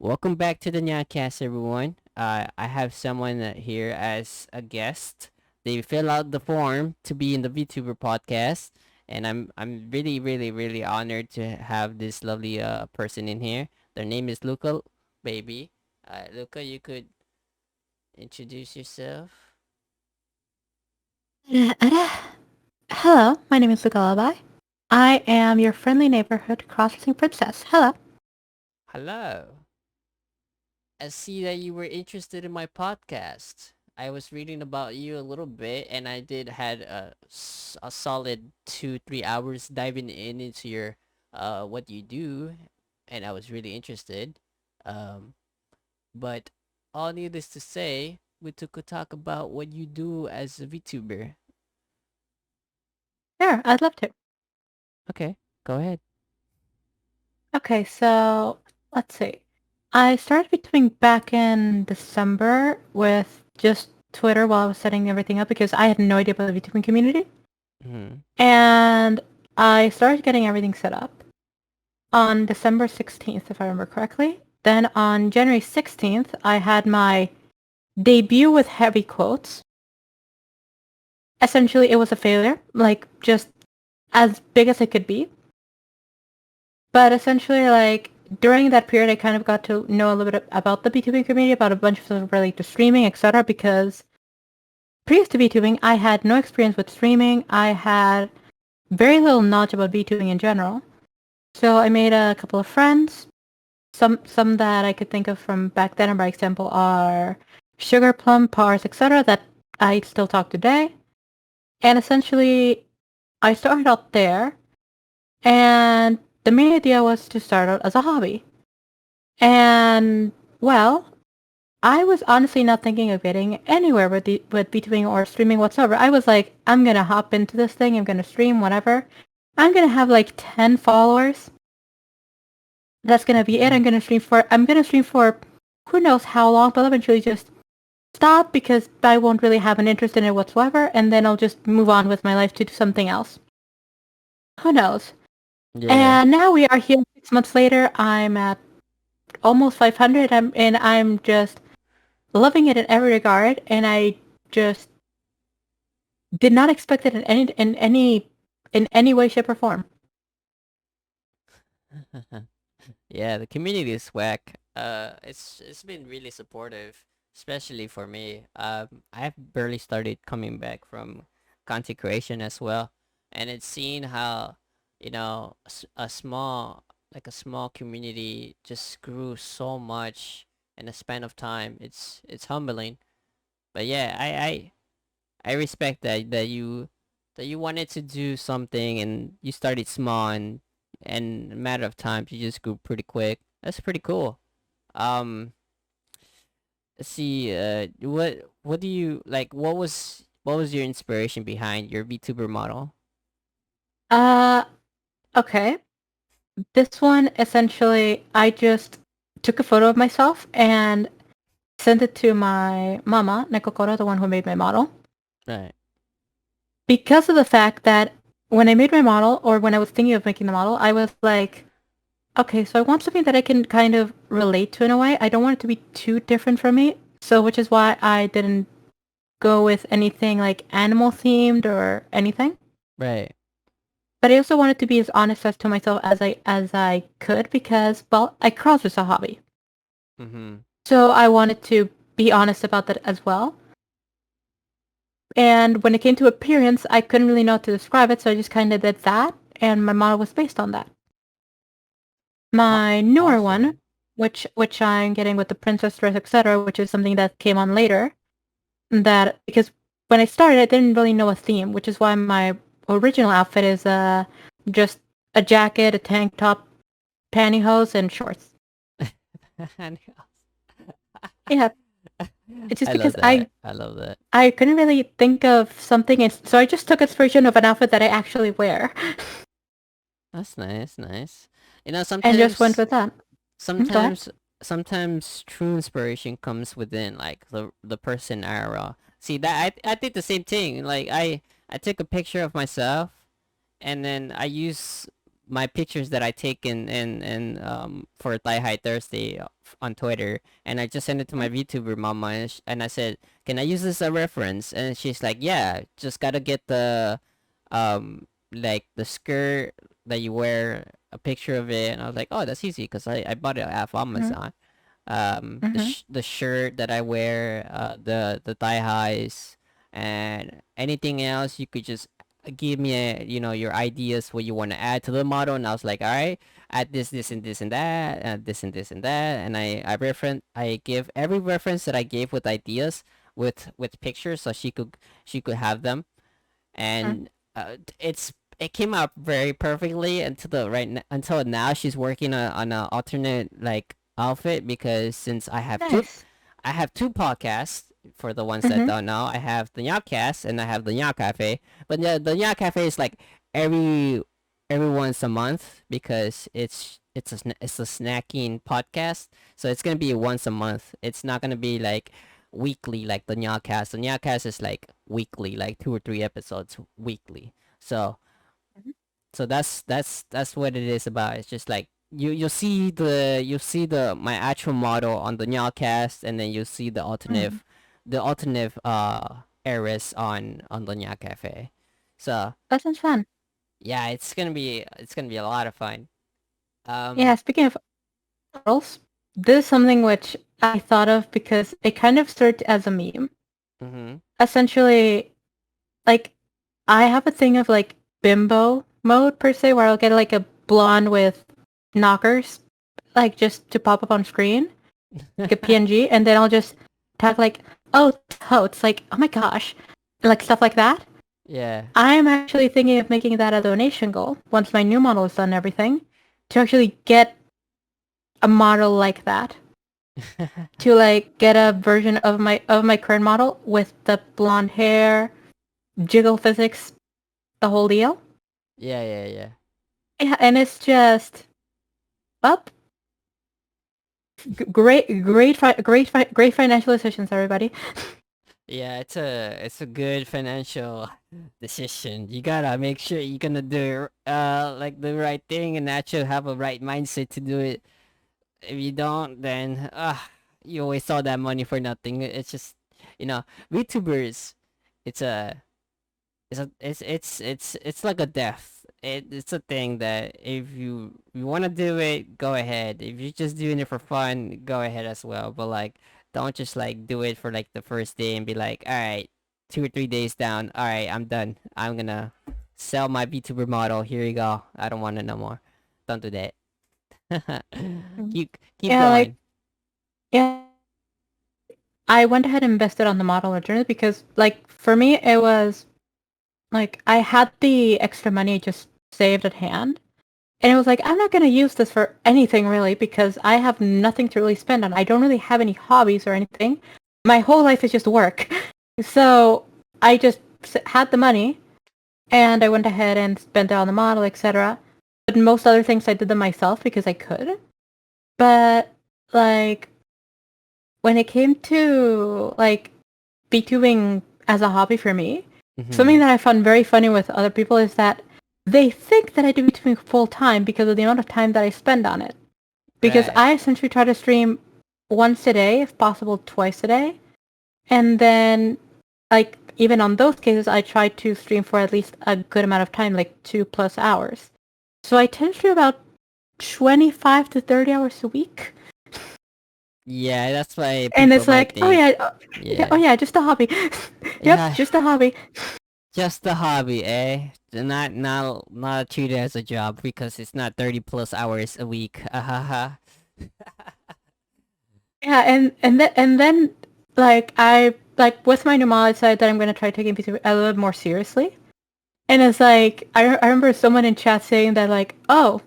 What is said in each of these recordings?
Welcome back to the NyaaCast, everyone. I have someone here as a guest. They fill out the form to be in the VTuber podcast, and I'm really honored to have this lovely person in here. Their name is Luca, baby. Luca, you could introduce yourself. Hello, my name is Lucallaby. I am your friendly neighborhood crossing princess. Hello. Hello. I see that you were interested in my podcast. I was reading about you a little bit, and I did had a solid 2-3 hours diving into your what you do, and I was really interested. Um, but all needless to say, we took a talk about what you do as a VTuber. Sure, I'd love to. Okay, go ahead. Okay, so let's see. I started VTubing back in December with just Twitter while I was setting everything up because I had no idea about the VTubing community. Mm-hmm. And I started getting everything set up on December 16th, if I remember correctly. Then on January 16th, I had my debut with heavy quotes. Essentially, it was a failure, like just as big as it could be. But essentially, like during that period, I kind of got to know a little bit about the VTubing community, about a bunch of stuff related to streaming, etc. Because previous to VTubing, I had no experience with streaming. I had very little knowledge about VTubing in general. So I made a couple of friends. Some that I could think of from back then, by example, are Sugar Plum, Pars, etc. that I still talk today. And essentially, I started out there, and the main idea was to start out as a hobby. And, well, I was honestly not thinking of getting anywhere with VTubing or streaming whatsoever. I was like, I'm gonna hop into this thing, I'm gonna stream, whatever. I'm gonna have like 10 followers. That's gonna be it. I'm gonna stream for who knows how long, but eventually just stop because I won't really have an interest in it whatsoever, and then I'll just move on with my life to do something else. Who knows? Yeah. And now we are here 6 months later. I'm at almost 500, and I'm just loving it in every regard. And I just did not expect it in any way, shape, or form. Yeah, the community is whack. It's been really supportive, especially for me. I've barely started coming back from content creation as well, and it's seen how a small like a small community just grew so much in a span of time. It's humbling, but yeah, I respect that you wanted to do something and you started small and in a matter of time you just grew pretty quick. That's pretty cool. Um, let's see. What do you like? What was your inspiration behind your VTuber model? Uh, okay. This one, essentially, I just took a photo of myself and sent it to my mama, Nekokoro, the one who made my model. Right. Because of the fact that when I made my model, or when I was thinking of making the model, I was like, okay, so I want something that I can kind of relate to in a way. I don't want it to be too different from me. So, which is why I didn't go with anything like animal themed or anything. Right. But I also wanted to be as honest as to myself as I could because, well, I cross as a hobby. Mhm. So I wanted to be honest about that as well. And when it came to appearance, I couldn't really know how to describe it, so I just kind of did that, and my model was based on that. My newer one, Awesome. which I'm getting with the princess dress, etc., which is something that came on later, that because when I started, I didn't really know a theme, which is why my original outfit is just a jacket, a tank top, pantyhose, and shorts. Yeah, it's just I because love that. I I love that. I couldn't really think of something, so I just took inspiration of an outfit that I actually wear, That's nice. Nice. You know, and just went sometimes with that. Go ahead. sometimes sometimes true inspiration comes within like the person era. See that I did the same thing. Like I took a picture of myself and then I use my pictures that I take in for Thai High Thursday on Twitter, and I just sent it to my VTuber mama, and I said, "Can I use this as a reference?" And she's like, "Yeah, just gotta get the like the skirt that you wear, a picture of it." And I was like, "Oh, that's easy because I bought it off Mm-hmm. Amazon." Mm-hmm. The shirt that I wear, the thigh highs, and anything else you could just give me your ideas what you want to add to the model. And I was like, all right, add this and this and that, add this and this and that. And I give every reference that I gave with ideas with pictures, so she could have them. And it came out very perfectly until until now. She's working on an alternate like outfit, because since Nice. I have two podcasts. For the ones that Mm-hmm. don't know, I have the NyaaCast and I have the Nyaa Cafe. But the Nyaa Cafe is like every every once a month, because it's a snacking podcast. So it's gonna be once a month. It's not gonna be like weekly like the NyaaCast. The NyaaCast is like weekly, like 2 or 3 episodes weekly. So that's what it is about. It's just like you see the my actual model on the NyaaCast, and then you see Mm-hmm. the alternative areas on the Nyaa Cafe. So That sounds fun. yeah, it's gonna be a lot of fun. Yeah, Um. speaking of models, this is something which I thought of because it kind of started as a meme. Mhm. Essentially, like, I have a thing of, like, bimbo mode, per se, where I'll get, like, a blonde with knockers, like, just to pop up on screen, like a PNG, and then I'll just talk, like, oh, totes, like, oh my gosh, like, stuff like that. Yeah. I'm actually thinking of making that a donation goal, once my new model is done and everything, to actually get a model like that. To, like, get a version of my current model with the blonde hair, jiggle physics, the whole deal. Yeah, yeah, yeah. Yeah, and it's just up. Great financial decisions, everybody. Yeah, it's a good financial decision. You gotta make sure you're gonna do like the right thing, and actually have a right mindset to do it. If you don't, then you waste all that money for nothing. It's just you know VTubers. It's a it's like a death. It's a thing that if you want to do it, go ahead. If you're just doing it for fun, go ahead as well. But like, don't just like do it for like the first day and be like, all right, 2 or 3 days down, all right, I'm done. I'm gonna sell my VTuber model. Here you go. I don't want it no more. Don't do that. Mm. Keep Yeah, like, going. yeah, I went ahead and invested on the model originally because, like, for me, it was like I had the extra money just saved at hand, and it was like I'm not gonna use this for anything really because I have nothing to really spend on. I don't really have any hobbies or anything. My whole life is just work. So I just had the money, and I went ahead and spent it on the model, etc. But most other things I did them myself because I could. But, like, when it came to, like, VTubing as a hobby for me, something Mhm. that I found very funny with other people is that they think that I do VTubing full time because of the amount of time that I spend on it. Because Right. I essentially try to stream once a day, if possible twice a day. And then, like, even on those cases, I try to stream for at least a good amount of time, like 2+ hours. So I tend to stream about 25 to 30 hours a week. Yeah, that's why And people it's might like, oh think. yeah, yeah, oh Yeah. yeah, just a hobby. Yep, Yeah. just a hobby. Just a hobby, eh? Not treated as a job because it's not 30 plus hours a week. Ahaha. Yeah, and then like I like with my new mom, I decided that I'm gonna try taking PT a little bit more seriously. And it's like I remember someone in chat saying that, like, oh,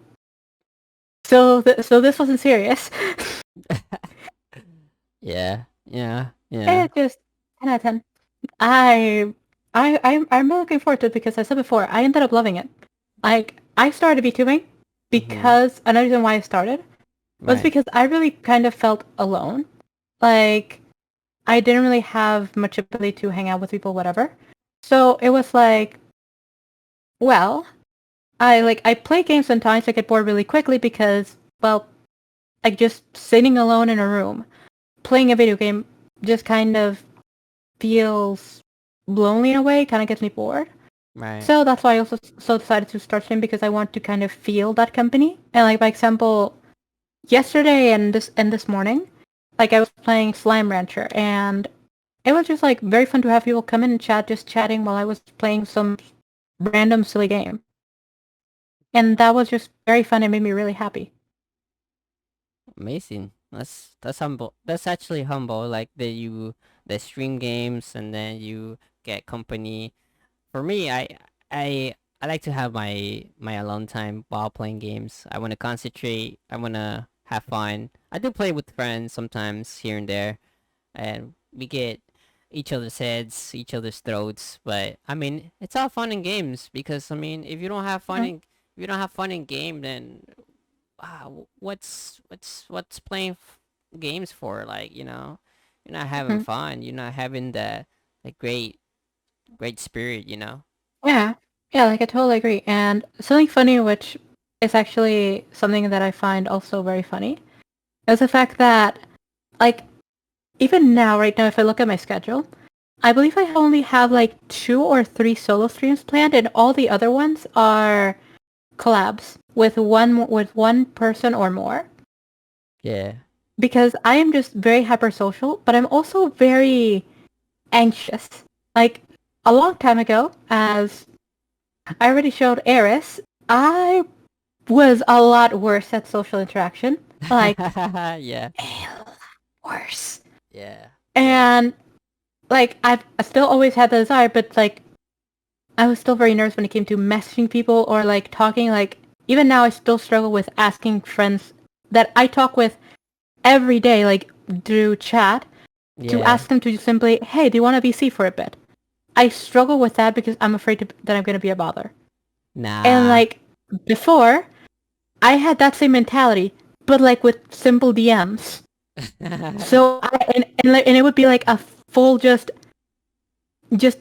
so this wasn't serious. Yeah. Yeah. And Yeah. it just 10 out of 10. I I'm really looking forward to it because I said before, I ended up loving it. Like, I started VTubing Mhm. because another reason why I started was Right. because I really kind of felt alone. Like, I didn't really have much ability to hang out with people, whatever. So it was like, well, I play games sometimes. I get bored really quickly because, well, like just sitting alone in a room playing a video game just kind of feels lonely in a way. Kind of gets me bored. Right. So that's why I also decided to start streaming because I want to kind of feel that company. And like, by example, yesterday and this morning, like I was playing Slime Rancher, and it was just like very fun to have people come in and chat, just chatting while I was playing some random silly game. And that was just very fun and made me really happy. Amazing. That's humble. That's actually humble. Like the stream games and then you get company. For me, I like to have my alone time while playing games. I want to concentrate. I want to have fun. I do play with friends sometimes here and there, and we get each other's heads, each other's throats. But I mean, it's all fun in games because I mean, if you don't have fun Mhm. in if you don't have fun in game, then what's playing games for? Like you're not having Mhm. fun. You're not having the great spirit. Yeah, yeah, like I totally agree. And something funny, which is actually something that I find also very funny, is the fact that, like, even now, right now, if I look at my schedule, I believe I only have like 2 or 3 solo streams planned, and all the other ones are collabs with one person or more. Yeah. Because I am just very hypersocial, but I'm also very anxious. Like a long time ago, as I already showed Eris, I was a lot worse at social interaction. Like Yeah. a lot worse. Yeah. Yeah. And like I still always had the desire, but like I was still very nervous when it came to messaging people or like talking. Like even now, I still struggle with asking friends that I talk with every day, like through chat, to Yeah. ask them to simply, "Hey, do you want to VC for a bit?" I struggle with that because I'm afraid that I'm going to be a bother. And Nah. like before, I had that same mentality, but like with simple DMs. So and it would be like a full just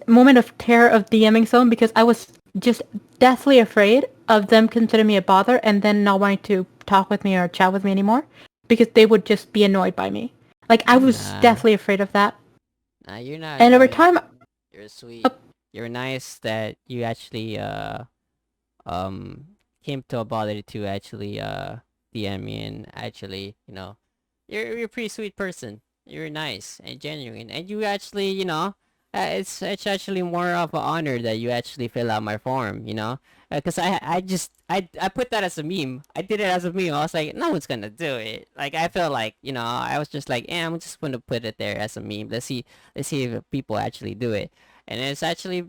moment of terror of DMing someone because I was just deathly afraid of them considering me a bother and then not wanting to talk with me or chat with me anymore because they would just be annoyed by me. Like I was Nah. deathly afraid of that. Nah, you're not And over annoyed. time, You're uh, sweet. You're nice that you actually came to a bother to actually DM me and actually, you're a pretty sweet person. You're nice and genuine. And you actually, it's actually more of an honor that you actually fill out my form. Because I put that as a meme. I did it as a meme. I was like, no one's gonna do it. Like I felt like, I was just like, I'm just gonna put it there as a meme. Let's see if people actually do it. And it's actually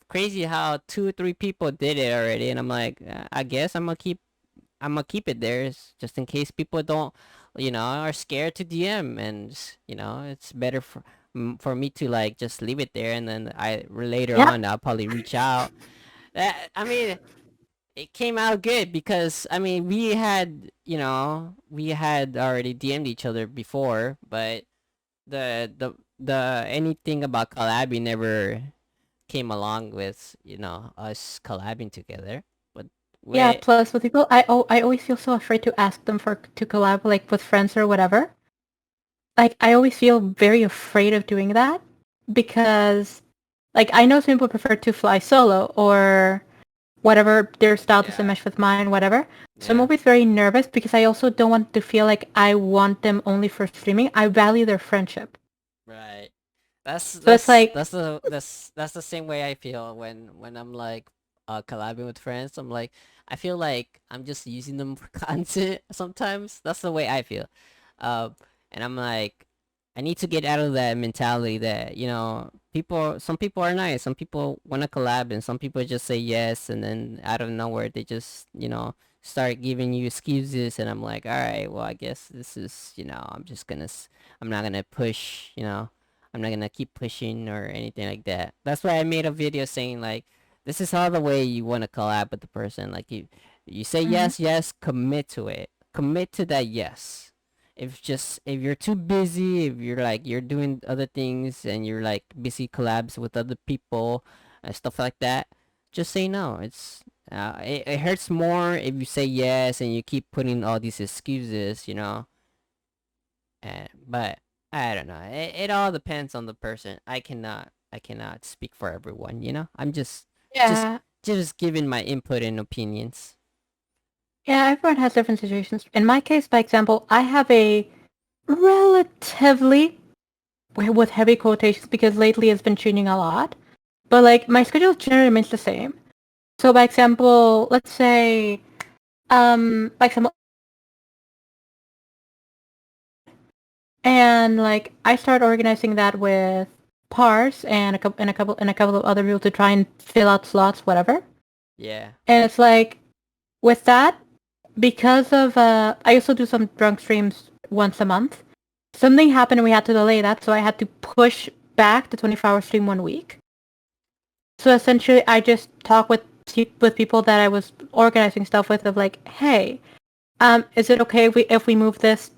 crazy how 2 or 3 people did it already, and I'm like, I guess I'm gonna keep it there just in case people don't, are scared to DM, and it's better for me to like just leave it there, and then I later yeah, on I'll probably reach out. I mean, it came out good because I mean we had already DM'd each other before, but the anything about collabing never came along with us collabing together. But yeah. we Plus, with people, I always feel so afraid to ask them for to collab, like with friends or whatever. Like I always feel very afraid of doing that because, like, I know some people prefer to fly solo or whatever their style doesn't Yeah. mesh with mine, whatever. So I'm Yeah. always very nervous because I also don't want to feel like I want them only for streaming. I value their friendship. Right. That's So it's that's like, that's the that's the same way I feel when I'm like collabing with friends. I'm like I feel like I'm just using them for content sometimes. That's the way I feel. Uh, and I'm like I need to get out of that mentality that some people are nice, some people want to collab, and some people just say yes, and then out of nowhere they just start giving you excuses, and I'm like, all right, well I guess this is I'm not gonna push. I'm not gonna keep pushing or anything like that. That's why I made a video saying like, this is how the way you want to collab with the person. Like you say mhm. yes, yes, commit to it. Commit to that yes. If you're too busy, if you're doing other things and you're like busy collabs with other people and stuff like that, just say no. It hurts more if you say yes and you keep putting all these excuses, but I don't know. It all depends on the person. I cannot speak for everyone. I'm just Yeah. just giving my input and opinions. Yeah, everyone has different situations. In my case, by example, I have a relatively, with heavy quotations, because lately it's been changing a lot. But like my schedule generally remains the same. So by example, let's say, by example, and like I start organizing that with Pars and a couple of other people to try and fill out slots, whatever. Yeah. And it's like with that, because of I also do some drunk streams once a month. Something happened and we had to delay that, so I had to push back the 24-hour stream 1 week. So essentially, I just talk with people that I was organizing stuff with of like, hey, is it okay if we move this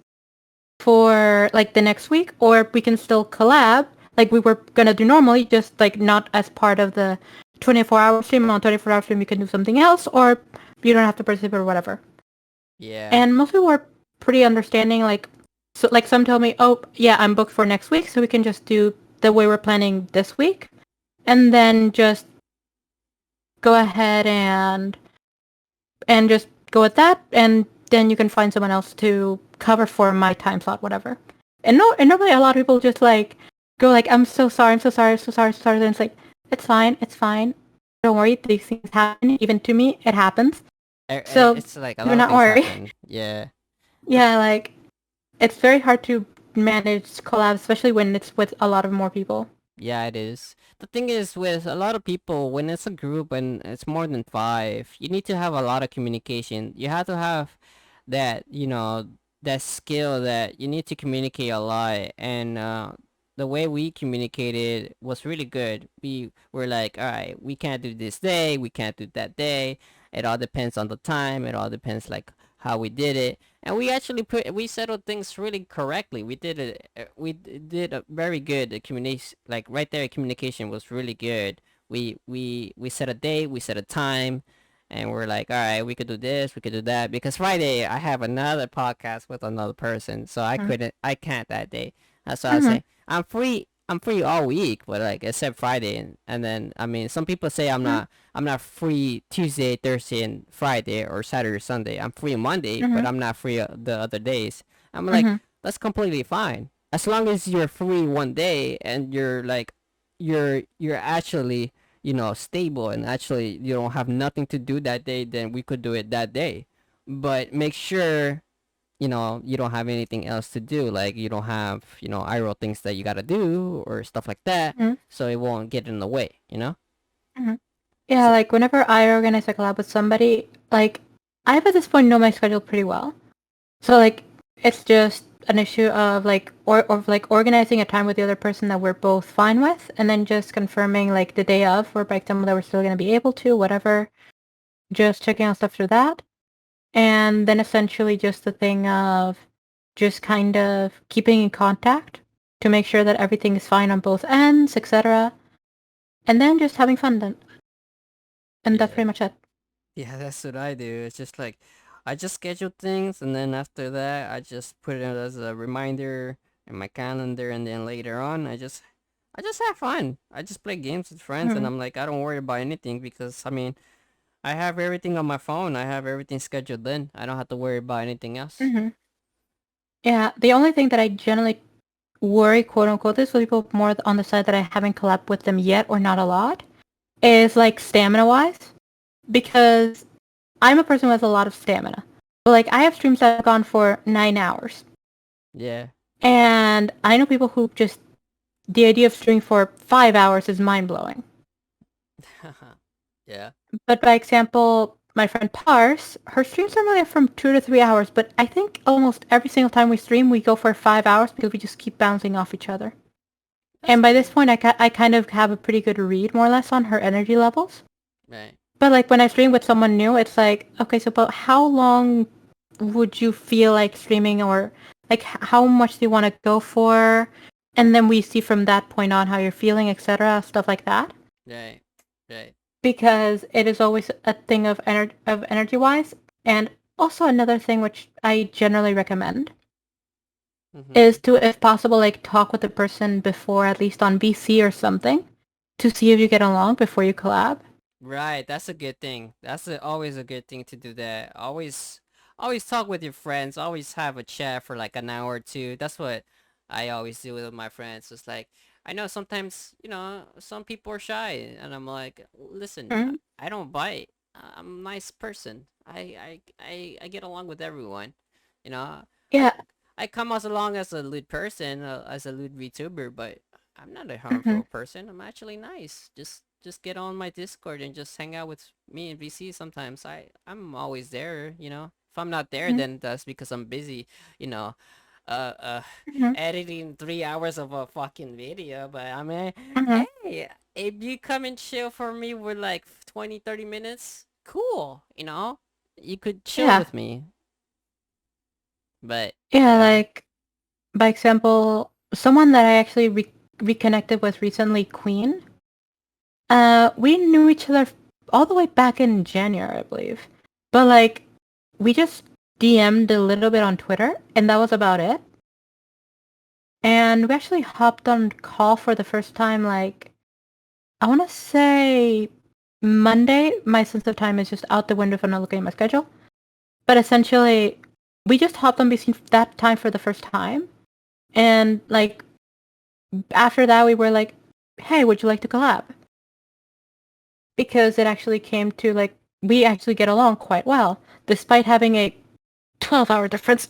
for like the next week, or we can still collab like we were gonna do normally, just like not as part of the 24-hour stream. On 24-hour stream, you can do something else, or you don't have to participate or whatever. Yeah. And most people were pretty understanding. Like, so like some told me, oh yeah, I'm booked for next week, so we can just do the way we're planning this week, and then just go ahead and just go with that, and then you can find someone else to cover for my time slot, whatever. And no, and normally a lot of people just like go like, I'm so sorry, I'm so sorry, so sorry, so sorry. And it's like, it's fine. Don't worry, these things happen. Even to me, it happens. So It's like a do lot of not things worry. happen. Yeah. The Yeah, like it's very hard to manage collabs, especially when it's with a lot of more people. Yeah, it is. The thing is, with a lot of people, when it's a group and it's more than five, you need to have a lot of communication. You have to have that skill that you need to communicate a lot. And the way we communicated was really good. We were like, all right, we can't do this day, we can't do that day. It all depends on the time. It all depends like how we did it, and we settled things really correctly. We did a very good communication, like right there. Communication was really good. We set a date, we set a time, and we're like, all right, we could do this, we could do that. Because Friday I have another podcast with another person, so I can't that day. That's why I Mm-hmm. say I'm free. I'm free all week, but like except Friday, and then I mean, some people say Mm-hmm. I'm not free Tuesday, Thursday, and Friday, or Saturday, or Sunday. I'm free Monday, but Mm-hmm. I'm not free the other days. I'm like, Mm-hmm. that's completely fine as long as you're free one day and you're like, you're actually stable, and actually you don't have nothing to do that day. Then we could do it that day, but make sure you don't have anything else to do, like you don't have IRL things that you gotta do or stuff like that, Mm-hmm. so it won't get in the way. Mm-hmm. Yeah, So like whenever I organize a collab with somebody, like I've at this point know my schedule pretty well. So like it's just an issue of like or like organizing a time with the other person that we're both fine with, and then just confirming like the day of, or by example that we're still gonna be able to, whatever. Just checking out stuff through that. And then essentially just the thing of just kind of keeping in contact to make sure that everything is fine on both ends, etc. And then just having fun then. And that's yeah, pretty much it. yeah, that's what I do. It's just like I just schedule things, and then after that I just put it as a reminder in my calendar, and then later on I just have fun. I just play games with friends, and Mm-hmm. I'm like, I don't worry about anything, because I mean, I have everything on my phone. I have everything scheduled in. I don't have to worry about anything else. Mm-hmm. Yeah, the only thing that I generally worry, quote unquote, this with people more on the side that I haven't collabed with them yet or not a lot, is like stamina wise. Because I'm a person with a lot of stamina. But like I have streams that have gone for 9 hours. Yeah. And I know people who just the idea of streaming for 5 hours is mind blowing. Yeah. But by example, my friend Pars, her streams are normally from 2 to 3 hours, but I think almost every single time we stream, we go for 5 hours because we just keep bouncing off each other. That's And by this good. point, I kind of have a pretty good read, more or less, on her energy levels. Right. But like when I stream with someone new, it's like, okay, so about how long would you feel like streaming, or like how much do you want to go for? And then we see from that point on how you're feeling, etc., stuff like that. Right. Right. because it is always a thing of energy wise. And also another thing which I generally recommend is Mm-hmm. to, if possible, like talk with the person before, at least on VC or something, to see if you get along before you collab. Right, that's a good thing. Always a good thing to do that. Always talk with your friends. Always have a chat for like an hour or two. That's what I always do with my friends. It's like I know sometimes, some people are shy and I'm like, "Listen, Mm-hmm. I don't bite. I'm a nice person. I get along with everyone. You know, I Yeah. I come as along as a lewd person, as a lewd VTuber, but I'm not a Mm-hmm. harmful person. I'm actually nice. Just get on my Discord and just hang out with me and VC sometimes. I'm always there, you know. If I'm not there, Mm-hmm. then that's because I'm busy, you know, uh uh Mm-hmm. editing 3 hours of a fucking video. But I mean, Mm-hmm. hey, if you come and chill for me with like 20, 30 minutes, cool, you know. You could chill Yeah. with me. But Yeah, yeah. like by example, someone that I actually reconnected with recently, Queen. We knew each other all the way back in January, I believe. But like, we just DM'd a little bit on Twitter, and that was about it. And we actually hopped on call for the first time, like, I want to say Monday. My sense of time is just out the window if I'm not looking at my schedule. But essentially, we just hopped on between that time for the first time. And like, after that, we were like, hey, would you like to collab? Because it actually came to like, we actually get along quite well, despite having a 12-hour difference.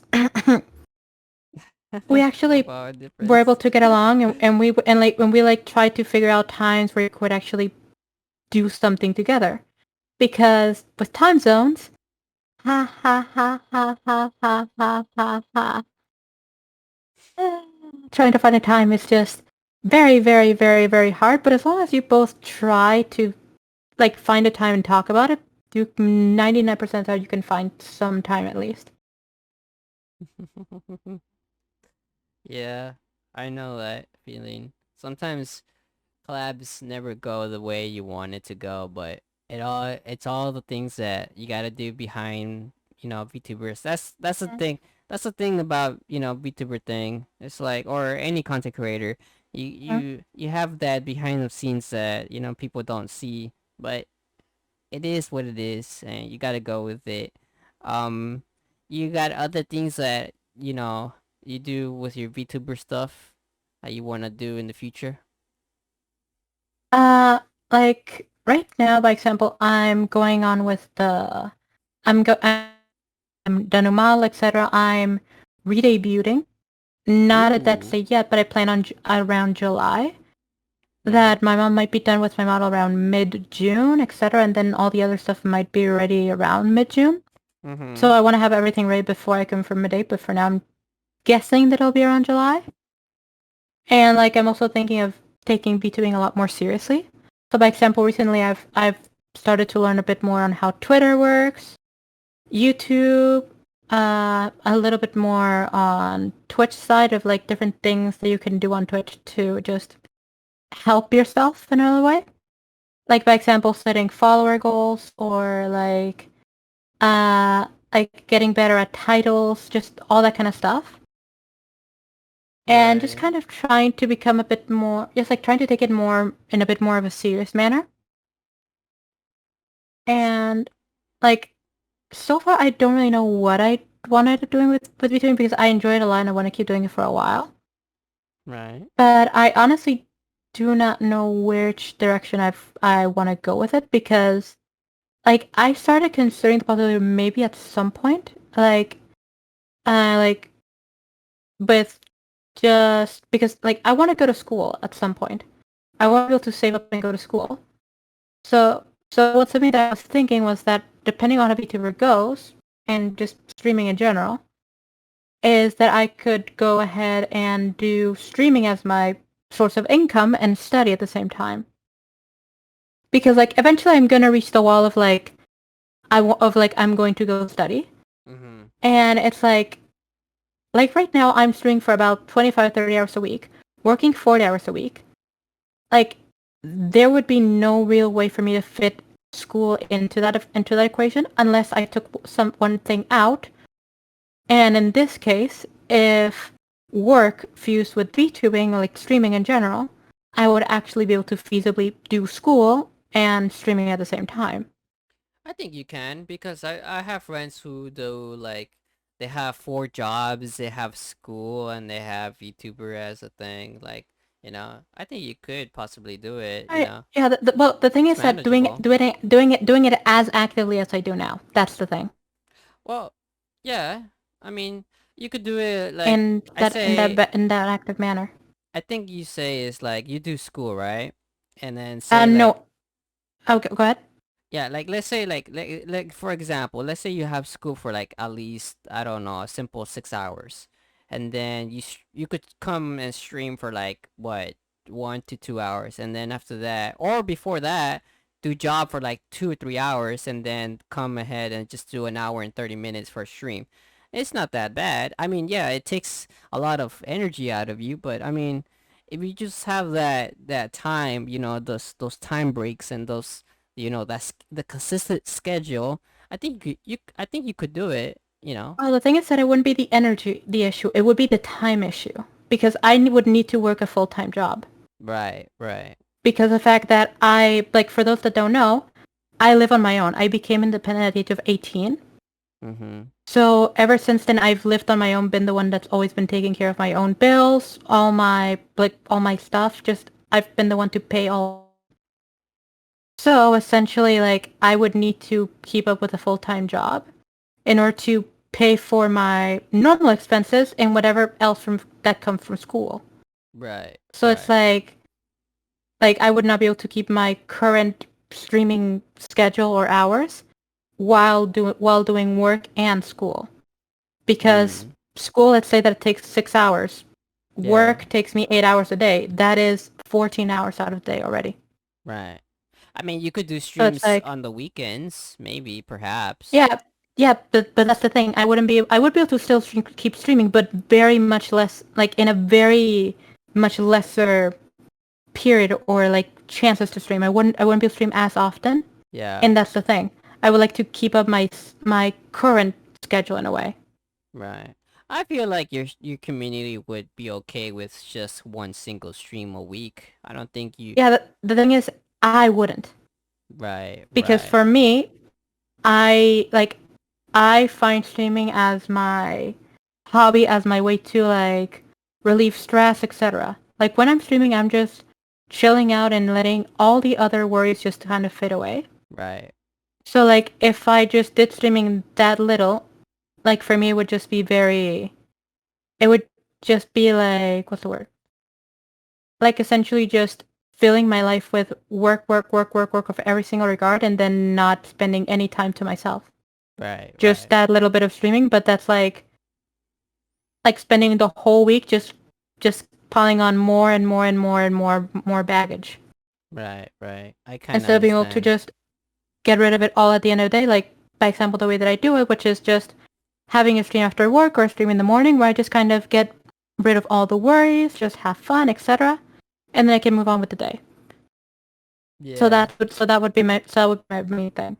We actually 12 hour were able difference. to get along, and like when we like tried to figure out times where we could actually do something together, because with time zones, ha ha ha ha ha ha ha ha ha, trying to find a time is just very very very very hard. But as long as you both try to like find a time and talk about it, you 99% that you can find some time at least. Yeah, I know that feeling. Sometimes collabs never go the way you want it to go, but it's all the things that you gotta do behind, VTubers. That's the thing. That's the thing about, VTuber thing. It's like, or any content creator. You have that behind the scenes that, people don't see, but it is what it is, and you gotta go with it. Um, you got other things that, you do with your VTuber stuff that you wanna do in the future. Uh, like right now, by example, I'm going on with the I'm Danumal, etc. I'm redebuting. Not at that Ooh. stage yet, but I plan on around July. Right. That my mom might be done with my model around mid-June, etc., and then all the other stuff might be ready around mid-June. So Mm-hmm. I want to have everything ready before I confirm a date, but for now I'm guessing that it'll be around July. And like I'm also thinking of taking VTubing a lot more seriously. So by example, recently I've started to learn a bit more on how Twitter works, YouTube, a little bit more on Twitch side of like different things that you can do on Twitch to just help yourself in a way. Like by example, setting follower goals or like getting better at titles, just all that kind of stuff. And just Right. kind of trying to become a bit more, just like trying to take it more in a bit more of a serious manner. And like so far, I don't really know what I wanted to doing with VTubing because I enjoy it a lot and I want to keep doing it for a while. Right. But I honestly do not know which direction I want to go with it because like I started considering the possibility maybe at some point like with just because like I want to go to school at some point. I want to be able to save up and go to school. So what's something that I was thinking was that depending on how VTuber goes and just streaming in general, is that I could go ahead and do streaming as my source of income and study at the same time. Because like eventually I'm gonna reach the wall of like I'm going to go study, Mm-hmm. and it's like right now I'm streaming for about 25 30 hours a week, working 40 hours a week. Like there would be no real way for me to fit school into that equation unless I took one thing out. And in this case, if work fused with VTubing, like streaming in general, I would actually be able to feasibly do school and streaming at the same time. I think you can because I have friends who do like they have 4 jobs, they have school, and they have YouTuber as a thing. Like, I think you could possibly do it. Yeah. Well, the thing It's is that doing it, manageable. doing it, doing it, doing it as actively as I do now. That's the thing. Well, yeah. I mean, you could do it like In I that in say. that in that active manner. I think you say is like you do school, right? And then say like No. Okay, go ahead. yeah, like let's say like for example, let's say you have school for like at least I don't know, a simple 6 hours, and then you could come and stream for like what 1 to 2 hours, and then after that or before that, do job for like 2 or 3 hours, and then come ahead and just do an hour and 30 minutes for a stream. It's not that bad. I mean, yeah, it takes a lot of energy out of you, but I mean, if you just have that time, those time breaks and those that's the consistent schedule. I think I think you could do it. Well, the thing is that it wouldn't be the energy the issue. It would be the time issue because would need to work a full-time job. Right, right. Because the fact that for those that don't know, I live on my own. I became independent at the age of 18. Mhm. So ever since then, I've lived on my own, been the one that's always been taking care of my own bills, all my stuff. Just I've been the one to pay all. So essentially, I would need to keep up with a full-time job in order to pay for my normal expenses and whatever else that comes from school. Right, So it's right. I would not be able to keep my current streaming schedule or hours while doing work and school. Because Mm. school, let's say that it takes 6 hours. Yeah. Work takes me 8 hours a day. That is 14 hours out of the day already. Right. I mean, you could do So it's streams on the weekends, maybe, perhaps. yeah, yeah, but that's the thing. I would be able to still keep streaming, but very much less, in a very much lesser period or chances to stream. I wouldn't be able to stream as often, Yeah. and that's the thing. I would like to keep up my current schedule in a way. Right. I feel like your community would be okay with just one single stream a week. I don't think you. Yeah, the thing is, I wouldn't Right, because right, for me, I I find streaming as my hobby, as my way to relieve stress, etc. Like when I'm streaming, I'm just chilling out and letting all the other worries just kind of fade away. right, So if I just did streaming that little, for me it would just be it would just be what's the word? Essentially just filling my life with work, work, work, work, work of every single regard and then not spending any time to myself. right, Just right, that little bit of streaming, but that's spending the whole week just piling on more and more and more and more baggage right, right. I kind of instead of being able to understand. just get rid of it all at the end of the day. Like by example, the way that I do it, which is just having a stream after work or a stream in the morning, where I just kind of get rid of all the worries, just have fun, etc., and then I can move on with the day. Yeah. So that would be my main thing.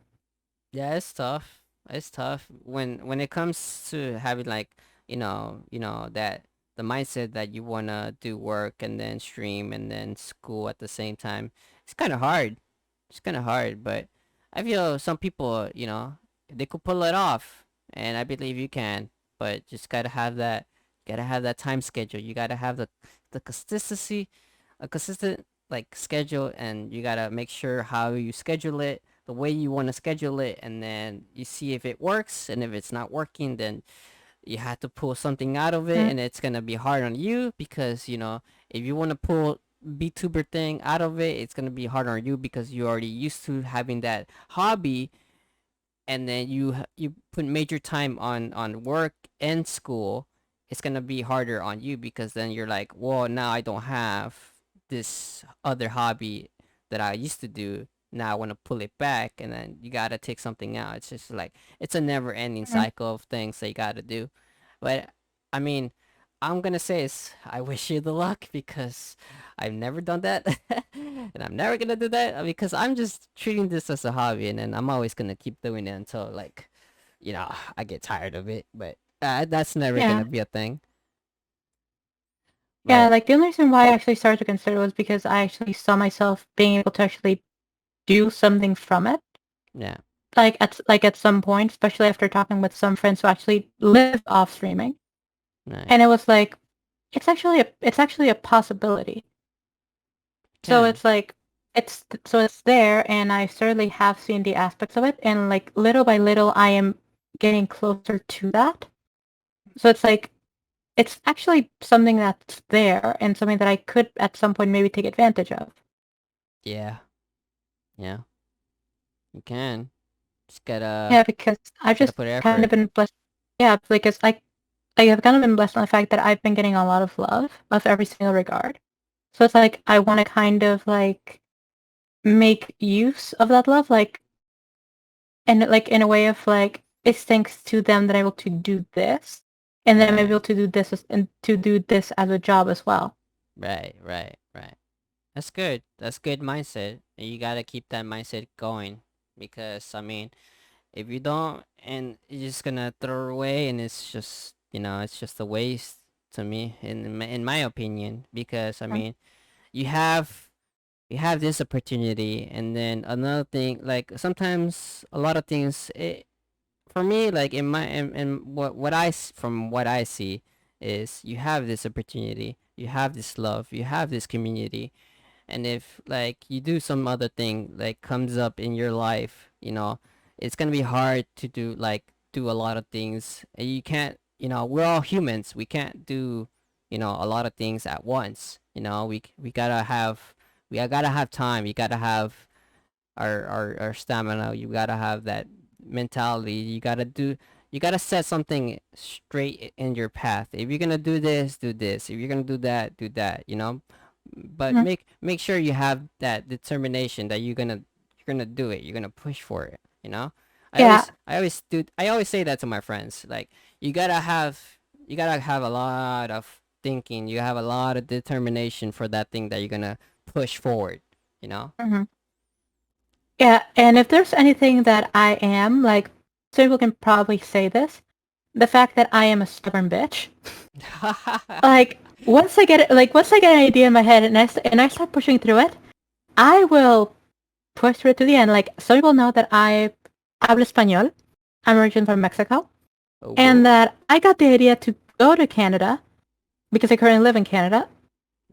Yeah, it's tough. It's tough when it comes to having like, that the mindset that you want to do work and then stream and then school at the same time. It's kind of hard. It's kind of hard, but I feel some people, they could pull it off, and I believe you can. But just gotta have that time schedule. You gotta have the consistency, a consistent like schedule, and you gotta make sure how you schedule it, the way you want to schedule it, and then you see if it works. And if it's not working, then you have to pull something out of it, Mm. and it's gonna be hard on you because if you want to pull VTuber thing out of it, it's gonna be hard on you because you're already used to having that hobby, and then you put major time on work and school. It's gonna be harder on you because then you're like, well, now I don't have this other hobby that I used to do. Now I want to pull it back, and then you gotta take something out. It's just like it's a never-ending Mm. cycle of things that you gotta do. But I mean, I'm gonna say is I wish you the luck because I've never done that, and I'm never gonna do that because I'm just treating this as a hobby, and then I'm always gonna keep doing it until like, I get tired of it. But that's never Yeah. gonna be a thing. Yeah, But like the only reason why I actually started to consider was because I actually saw myself being able to actually do something from it. yeah, Like at some point, especially after talking with some friends who actually live off streaming. right, And it was like it's actually a possibility. So can, it's like it's there, and I certainly have seen the aspects of it, and like little by little I am getting closer to that. So it's like it's actually something that's there and something that I could at some point maybe take advantage of. yeah, yeah, you can. Just gotta Yeah, because I've gotta just put kind of effort. been blessed. Yeah, because I have kind of been blessed on the fact that I've been getting a lot of love of every single regard. So it's like I want to kind of like make use of that love, and like in a way of like it's thanks to them that I'm able to do this, and then I'm Right, able to do this and to do this as a job as well. right, right, right. That's good. That's good mindset. And you gotta keep that mindset going because I mean, if you don't, and you're just gonna throw it away, and it's just it's just a waste to me, in my opinion. Because I Mm. mean, you have you have this opportunity, and then another thing, like sometimes a lot of things. For me, like in from what I see, is you have this opportunity, you have this love, you have this community, and if like you do some other thing like comes up in your life, it's gonna be hard to do a lot of things, and you can't, we're all humans, we can't do a lot of things at once. We gotta have time, you gotta have our stamina, you gotta have that mentality, you gotta set something straight in your path. If you're gonna do this, do this. If you're gonna do that, but Mhm. make sure you have that determination that you're gonna do it, you're gonna push for it, Yeah, I always say that to my friends, like you gotta have you gotta have a lot of thinking, you have a lot of determination for that thing that you're gonna push forward, you know. hmm yeah. And if there's anything that I am like, some people can probably say this, the fact that I am a stubborn bitch. Like once I get an idea in my head and I start pushing through it, I will push through it to the end. Like some people know that I hablo español. I'm originally from Mexico, Oh, and whoa. that I got the idea to go to Canada because I currently live in Canada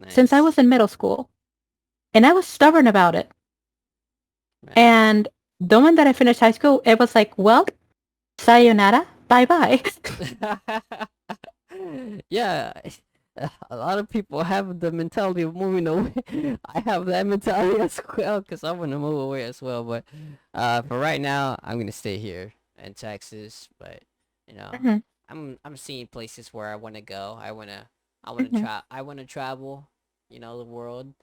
since I was Nice. in middle school, and I was stubborn about it. Right. And the moment that I finished high school, it was like, well, sayonara, bye bye. Yeah, a lot of people have the mentality of moving away. I have that mentality as well because I want to move away as well. But for right now, I'm gonna stay here in Texas. But you know, Mhm, I'm seeing places where I want to go. mhm. I wanna travel. The world,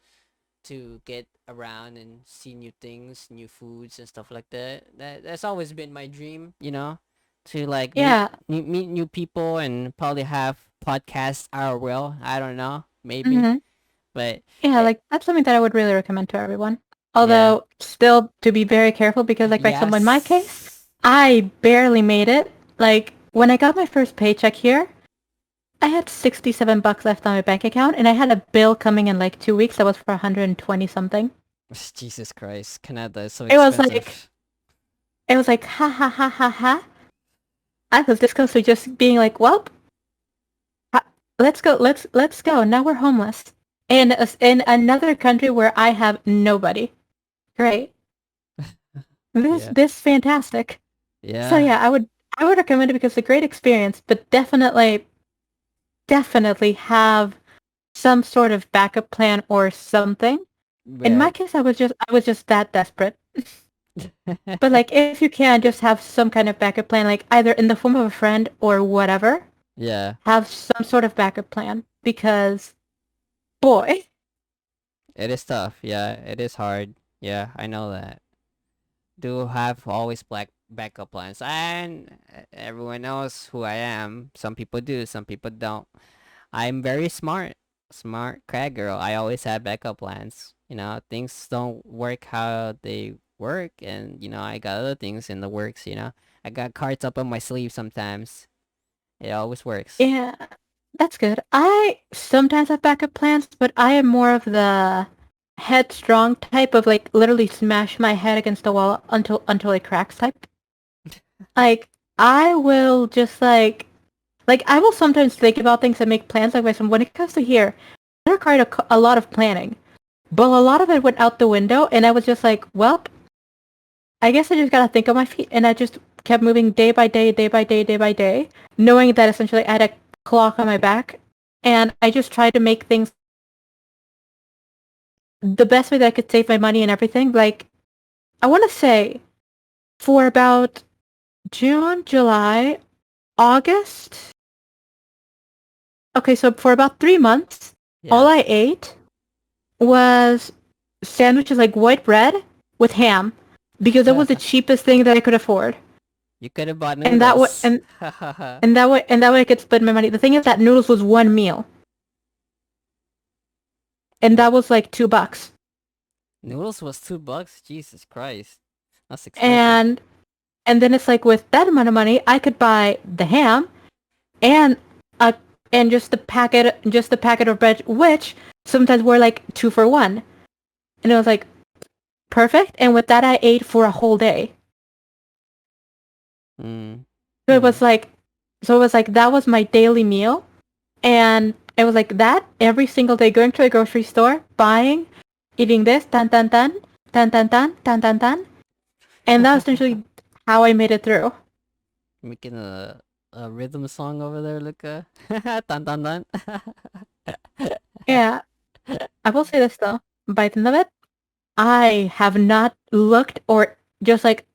to get around and see new things, new foods and stuff like that. That's always been my dream, to like Yeah. meet new people and probably have podcasts IRL. I don't know, maybe, Mhm. but Yeah, it, like that's something that I would really recommend to everyone. yeah, Although still to be very careful because like for example in my case, yes. I barely made it. Like when I got my first paycheck here, I had 67 bucks left on my bank account and I had a bill coming in like 2 weeks that was for 120 something. Jesus Christ, Canada is so It was like expensive. it was like ha ha ha ha ha. I was this close to just being like, well, let's go, let's go. Now we're homeless in another country where I have nobody. Great. This Yeah, this fantastic. So yeah, yeah, I would recommend it because it's a great experience, but definitely have some sort of backup plan or something. In my right. case, I was just that desperate. But like if you can just have some kind of backup plan, like either in the form of a friend or whatever, Yeah, have some sort of backup plan because boy, it is tough. Yeah, it is hard. Yeah, I know that. Do have always black backup plans, and everyone knows who I am. Some people do, some people don't. I'm very smart. Smart crack girl. I always have backup plans. Things don't work how they work, and I got other things in the works. I got cards up on my sleeve sometimes. It always works. Yeah, that's good. I sometimes have backup plans, but I am more of the headstrong type of like literally smash my head against the wall until it cracks type. Like I will just like I will sometimes think about things and make plans like myself. When it comes to here, it required a lot of planning, but a lot of it went out the window, and I was just like, well, I guess I just gotta think on my feet, and I just kept moving day by day, day by day, day by day, knowing that essentially I had a clock on my back, and I just tried to make things the best way that I could save my money and everything. Like, I want to say for about June, July, August. Okay, so for about 3 months, all Yeah. I ate was sandwiches like white bread with ham because that was the cheapest thing that I could afford. You could have bought And that way, noodles. and that way I could spend my money. The thing is that noodles was one meal, and that was like $2. Noodles was $2. Jesus Christ, that's expensive. And and then it's like with that amount of money, I could buy the ham and a and just the packet of bread, which sometimes were like 2 for 1, and it was like perfect. And with that, I ate for a whole day. Mm. So it Mm. was like, that was my daily meal, and it was like that every single day, going to the grocery store, buying, eating this, tan tan tan, tan tan tan, tan tan tan, and that was essentially how I made it through. Making a rhythm song over there, Luca. Dun dun dun. Yeah, I will say this though, by the end of it, I have not looked or just like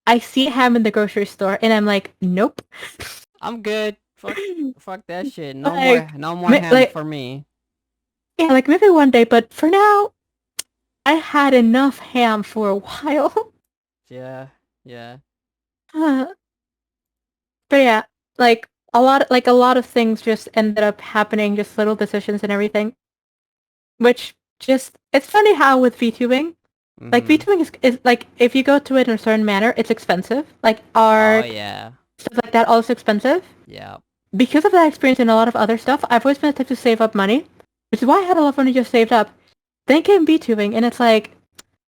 I see ham in the grocery store and I'm like, nope. I'm good. Fuck that shit. Like, No more ham like for me. yeah, like maybe one day, but for now, I had enough ham for a while. Yeah, yeah. Uh, but yeah, like a lot of things just ended up happening, just little decisions and everything. Which just it's funny how with VTubing, like Mm-hmm. VTubing is like if you go to it in a certain manner, it's expensive. Like Oh art, yeah, stuff like that, all is expensive. yeah. Because of that experience and a lot of other stuff, I've always been the type to save up money, which is why I had a lot of money just saved up. Then came VTubing, and it's like,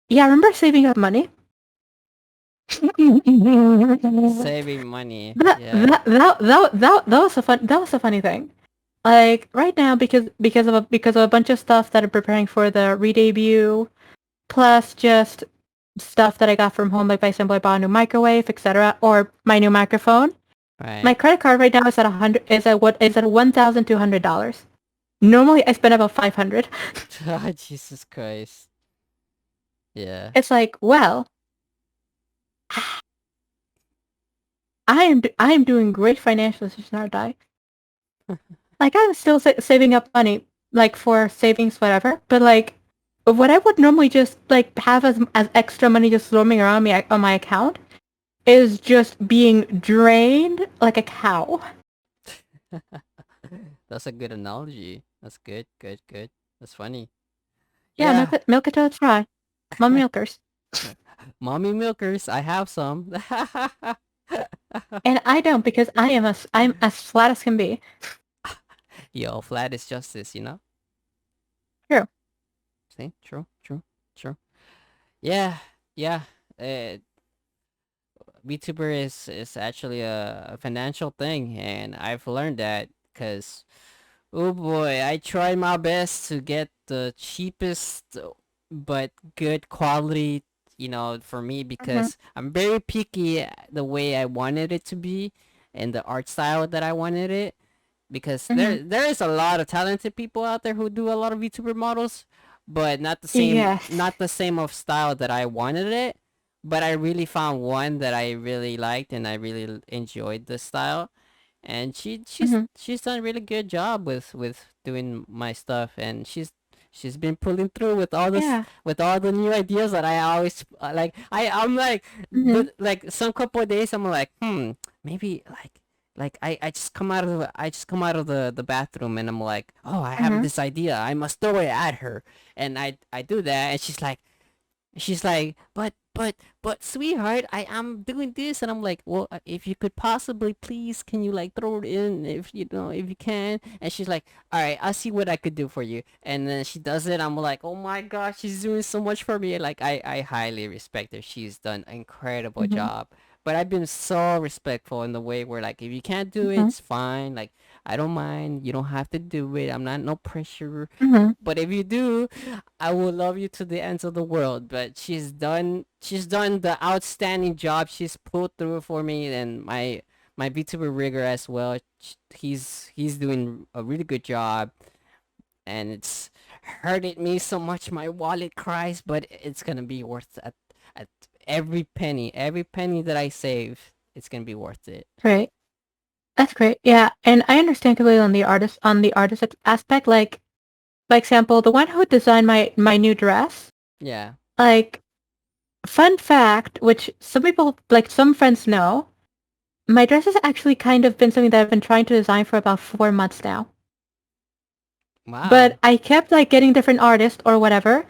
yeah, I remember saving up money. that, Saving money. that, Yeah. that, that was a funny thing. Like right now, because of a bunch of stuff that I'm preparing for the re-debut, plus just stuff that I got from home, like by example, I bought a new microwave, etc., or my new microphone. My Right. credit card right now is at $1,200. Normally, I spend about 500. Oh, Jesus Christ. Yeah. It's like, well, I am doing great financial decisions, aren't I? Like I'm still saving up money, like for savings, whatever. But like, what I would normally just like have as extra money just roaming around me on my account is just being drained like a cow. That's a good analogy. That's good, good, good. That's funny. Yeah, Yeah. milk it till it's dry. Mom milkers. Mommy milkers, I have some. And I don't because I'm as flat as can be. Yo, flat is justice. True. See? True, true, true. Yeah, yeah. Uh, VTuber is actually a financial thing, and I've learned that because oh boy, I tried my best to get the cheapest but good quality, for me Mm-hmm. because I'm very picky the way I wanted it to be and the art style that I wanted it because Mm-hmm. there is a lot of talented people out there who do a lot of VTuber models, but Yes. not the same of style that I wanted it. But I really found one that I really liked and I really enjoyed the style, and Mm-hmm. she's done a really good job with doing my stuff, and she's been pulling through with all this Yeah. with all the new ideas that I always I'm like Mm-hmm. like some couple of days I'm like maybe Like I just come out of the bathroom and I'm like, oh, I have Mm-hmm. this idea. I must throw it at her, and I do that, and she's like, but sweetheart, I am doing this, and I'm like, well, if you could possibly, please, can you like throw it in, if you know, if you can? And she's like, all right, I'll see what I could do for you. And then she does it. I'm like, oh my gosh, she's doing so much for me. Like I highly respect her. She's done an incredible Mm-hmm. job. But I've been so respectful in the way where like if you can't do it, Mm-hmm. it's fine. Like I don't mind. You don't have to do it. I'm not no pressure. Mm-hmm. But if you do, I will love you to the ends of the world. But she's done the outstanding job. She's pulled through for me, and my VTuber rigger as well. He's doing a really good job, and it's hurted me so much. My wallet cries, but it's gonna be worth at every penny that I save. It's gonna be worth it. Right. That's great. Yeah, and I understand completely on the artist aspect. Like, by example, the one who designed my new dress. Yeah. Like, fun fact, which some people, like some friends know, my dress has actually kind of been something that I've been trying to design for about 4 months now. But Wow. I kept like getting different artists or whatever,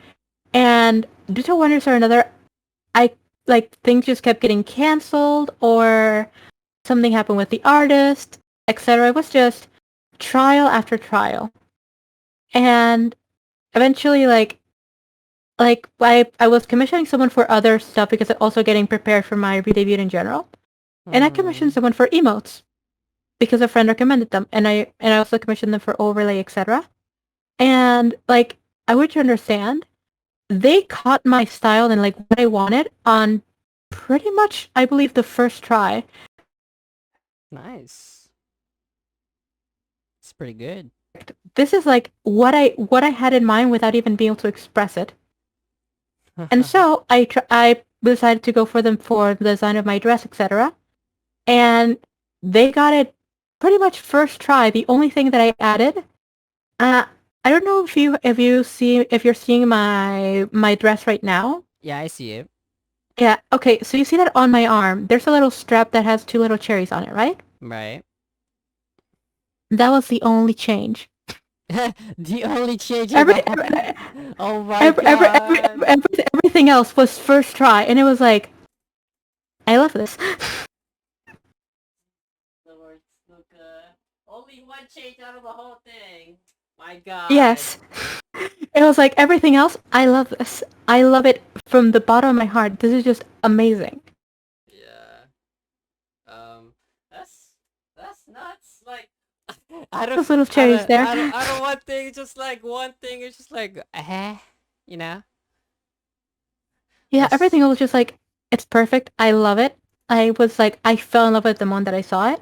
and due to one reason or another, I like things just kept getting canceled or something happened with the artist, etc. It was just trial after trial. And eventually I was commissioning someone for other stuff because I'm also getting prepared for my re-debut in general. And I commissioned Hmm. someone for emotes because a friend recommended them, and I also commissioned them for overlay, etc. And like I want you to understand, they caught my style and like what I wanted on pretty much I believe the first try. Nice. It's pretty good. This is like what I had in mind without even being able to express it. And so I decided to go for them for the design of my dress, etc. And they got it pretty much first try. The only thing that I added, uh, I don't know if you're seeing my dress right now. Yeah, I see it. Yeah. Okay. So you see that on my arm? There's a little strap that has two little cherries on it, right? Right. That was the only change. The only change in Every, that. Oh my every, every, every, god. everything else was first try, and it was like, I love this. Lord Snuka. Only one change out of the whole thing. My god. Yes. It was like everything else. I love this. I love it from the bottom of my heart. This is just amazing. Yeah. Um. That's nuts. Like, out of Those little cherries there. out of one thing, just like one thing, it's just like, you know. Yeah, That's everything was just like, it's perfect. I love it. I was like, I fell in love with the moment that I saw it.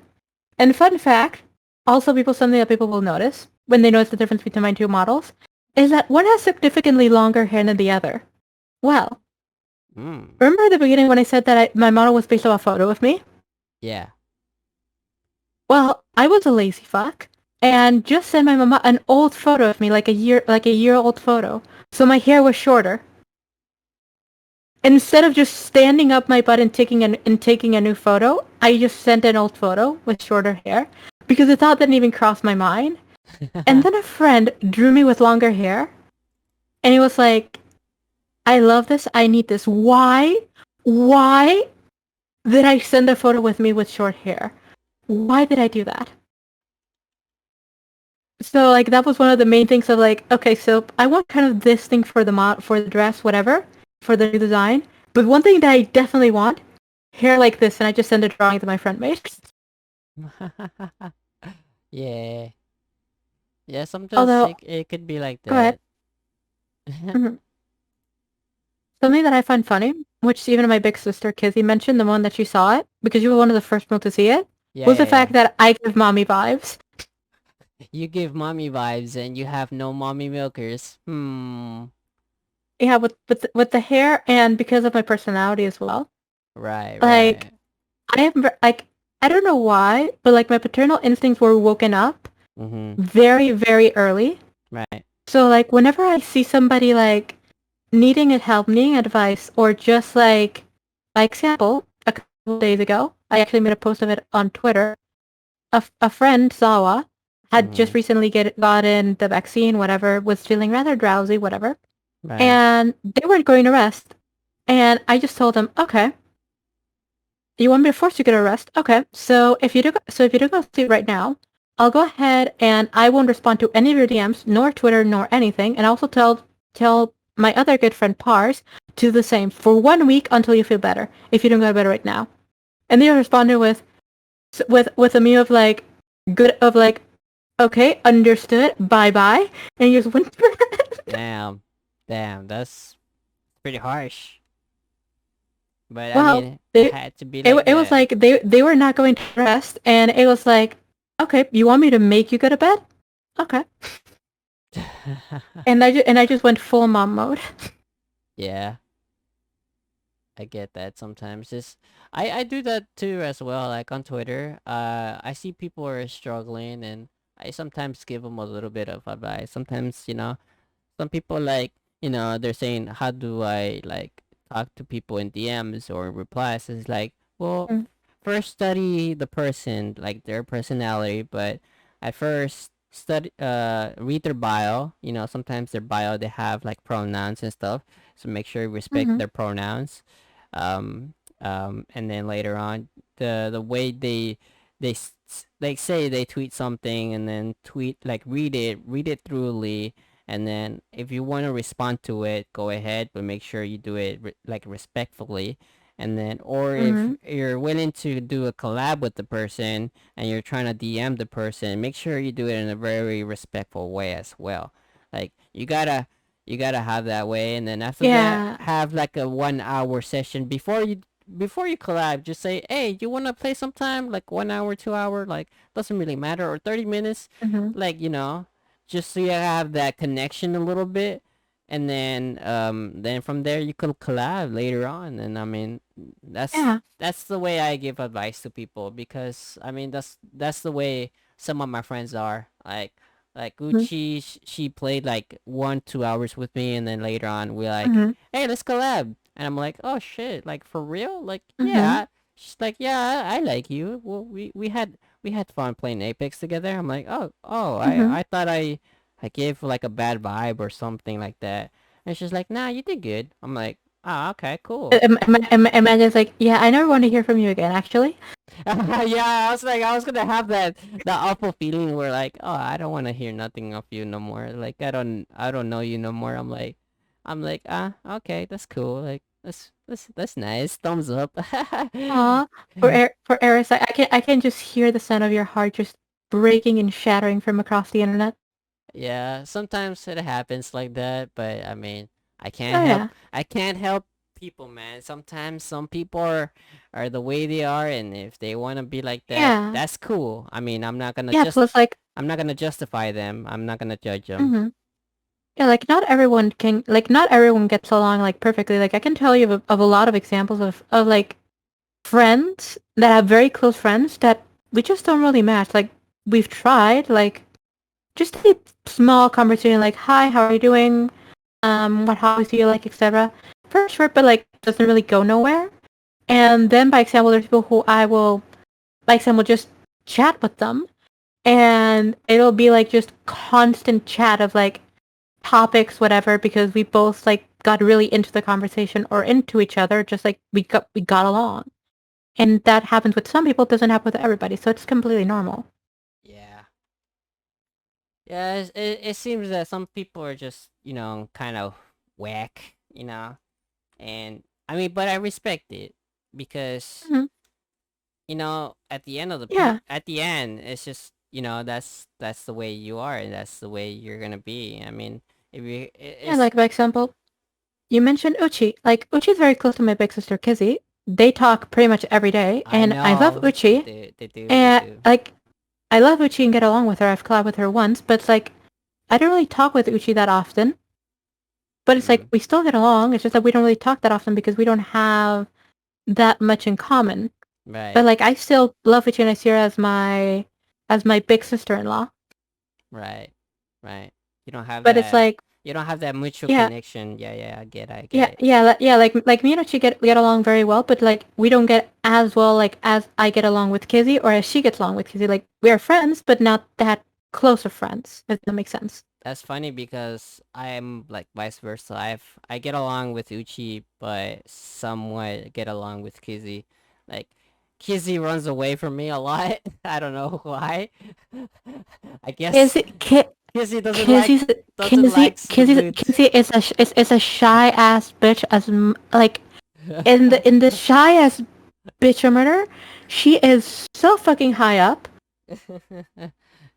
And fun fact, also something that people will notice when they notice the difference between my two models, is that one has significantly longer hair than the other. Well, mm. remember at the beginning when I said that my model was based on a photo of me? Yeah. Well, I was a lazy fuck and just sent my mama an old photo of me, like a year old photo. So my hair was shorter. Instead of just standing up my butt and taking a new photo, I just sent an old photo with shorter hair because the thought didn't even cross my mind. And then a friend drew me with longer hair, and he was like, "I love this. I need this. Why? Why did I send a photo with me with short hair? Why did I do that?" So like that was one of the main things of like, okay, so I want kind of this thing for for the dress, whatever, for the new design. But one thing that I definitely want, hair like this, and I just send a drawing that my friend made. Yeah. Yeah, sometimes Although, it could be like go ahead. that. Mhm. Something that I find funny, which even my big sister Kizzy mentioned the moment that she saw it, because you were one of the first people to see it, Yeah, was the yeah, yeah. fact that I give mommy vibes. You give mommy vibes and you have no mommy milkers. Hmm. Yeah, with the hair and because of my personality as well. Right, Like right. I am like I don't know why, but like my paternal instincts were woken up Mm-hmm. very very early. Right. So like whenever I see somebody like needing help, needing advice, or just like by example, a couple of days ago, I actually made a post of it on Twitter. a friend, Zawa, had just Mhm. recently gotten the vaccine, whatever, was feeling rather drowsy, whatever, Right. and they weren't going to rest. And I just told them, okay, you want me to force you to get a rest? Okay, so if you do go sleep right now, I'll go ahead and I won't respond to any of your DMs, nor Twitter, nor anything, and I also tell my other good friend Pars to do the same for 1 week until you feel better. If you don't go to bed right now, and they responded with a meme of like good of like okay, understood, bye bye, and you just went. Damn. Damn. That's pretty harsh. But I Well, mean, it they had to be like it was that. like they were not going to rest, and it was like, okay, you want me to make you go to bed? Okay, and I just went full mom mode. Yeah. I get that sometimes. Just I do that too as well. Like on Twitter, I see people are struggling, and I sometimes give them a little bit of advice. Sometimes some people like they're saying, how do I like talk to people in DMs or replies? It's like, well, Mm, first study the person, like their personality, but at first study read their bio. Sometimes their bio they have like pronouns and stuff, so make sure you respect mm-hmm, their pronouns. um and then later on, the way they say they tweet something, and then tweet like read it thoroughly, and then if you want to respond to it, go ahead, but make sure you do it like respectfully. And then, or if mm-hmm. you're willing to do a collab with the person and you're trying to DM the person, make sure you do it in a very respectful way as well. Like you gotta have that way, and then after that, Yeah. have like a 1 hour session before you collab. Just say, hey, you wanna play sometime, like 1 hour, 2 hour, like doesn't really matter, or 30 minutes, Mm-hmm. like just so you have that connection a little bit, and then from there you could collab later on. And I mean, that's Yeah. that's the way I give advice to people, because I mean that's the way some of my friends are. Like Mm-hmm. Gucci, she played like 1 2 hours with me, and then later on we're like, Mm-hmm. hey, let's collab. And I'm like, oh shit, like for real? Like, Mm-hmm. yeah. She's like, yeah, I like you. Well, we had fun playing Apex together. I'm like, oh, Mm-hmm. I thought I gave like a bad vibe or something like that. And she's like, nah, you did good. I'm like, oh, okay, cool. Imagine's like, yeah, I never want to hear from you again. Actually, Yeah, I was like, I was gonna have that awful feeling where like, oh, I don't want to hear nothing of you no more. Like, I don't know you no more. I'm like, okay, that's cool. Like, that's nice. Thumbs up. aw, for Eris, I can just hear the sound of your heart just breaking and shattering from across the internet. Yeah, sometimes it happens like that, but I mean, I can't Oh help yeah, I can't help people, man. Sometimes some people are the way they are, and if they want to be like that, yeah, that's cool. I mean, yeah. Plus, like, I'm not going to justify them. I'm not going to judge them. mm-hmm. Yeah, like not everyone gets along like perfectly. Like I can tell you of a lot of examples of like friends that have very close friends that we just don't really match. Like we've tried, like just a small conversation, like hi, how are you doing? What hobbies do you like, etc. For short, but like doesn't really go nowhere. And then by example, there's people who I will, by example, just chat with them, and it'll be like just constant chat of like topics, whatever, because we both like got really into the conversation or into each other, just like we got along. And that happens with some people, doesn't happen with everybody, so it's completely normal. Yeah. Yeah, it seems that some people are just, kind of whack, and I mean, but I respect it, because Hmm. Yeah, at the end, it's just, that's the way you are, and that's the way you're gonna be. I mean, if you yeah. it's Like by example, you mentioned Uchi. Like Uchi's very close to my big sister Kizzy. They talk pretty much every day, I and I love know they Uchi. do, they do, they And do. like I love Uchi and get along with her. I've collabed with her once, but it's like I don't really talk with Uchi that often. But it's like Mm, we still get along. It's just that we don't really talk that often because we don't have that much in common. But right, like I still love Uchi and I see her as my big sister-in-law. right, right. You don't have But it's that. like You don't have that mutual Yeah, connection. Yeah, yeah, I get yeah, it. yeah, yeah. Like me and Uchi get along very well, but like we don't get as well like as I get along with Kizzy or as she gets along with Kizzy. Like we are friends, but not that close of friends. If that makes sense. That's funny because I'm like vice versa. I get along with Uchi, but somewhat get along with Kizzy. Like Kizzy runs away from me a lot. I don't know why. I guess Kizzy, Ki- Kizzy Kizzy's doesn't likes the boot. Kizzy is a shy ass bitch like in the shy ass bitch murder. She is so fucking high up.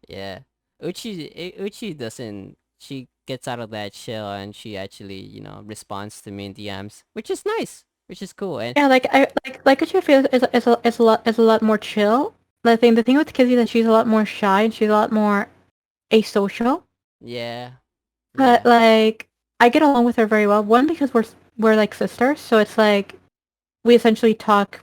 Yeah. Uchi doesn't she gets out of that shell and she actually, responds to me in DMs, which is nice, which is cool. And Yeah, like what you feel is a lot more chill. The thing with Kizzy is that she's a lot more shy and she's a lot more asocial. yeah. But Yeah. like I get along with her very well. One because we're like sisters, so it's like we essentially talk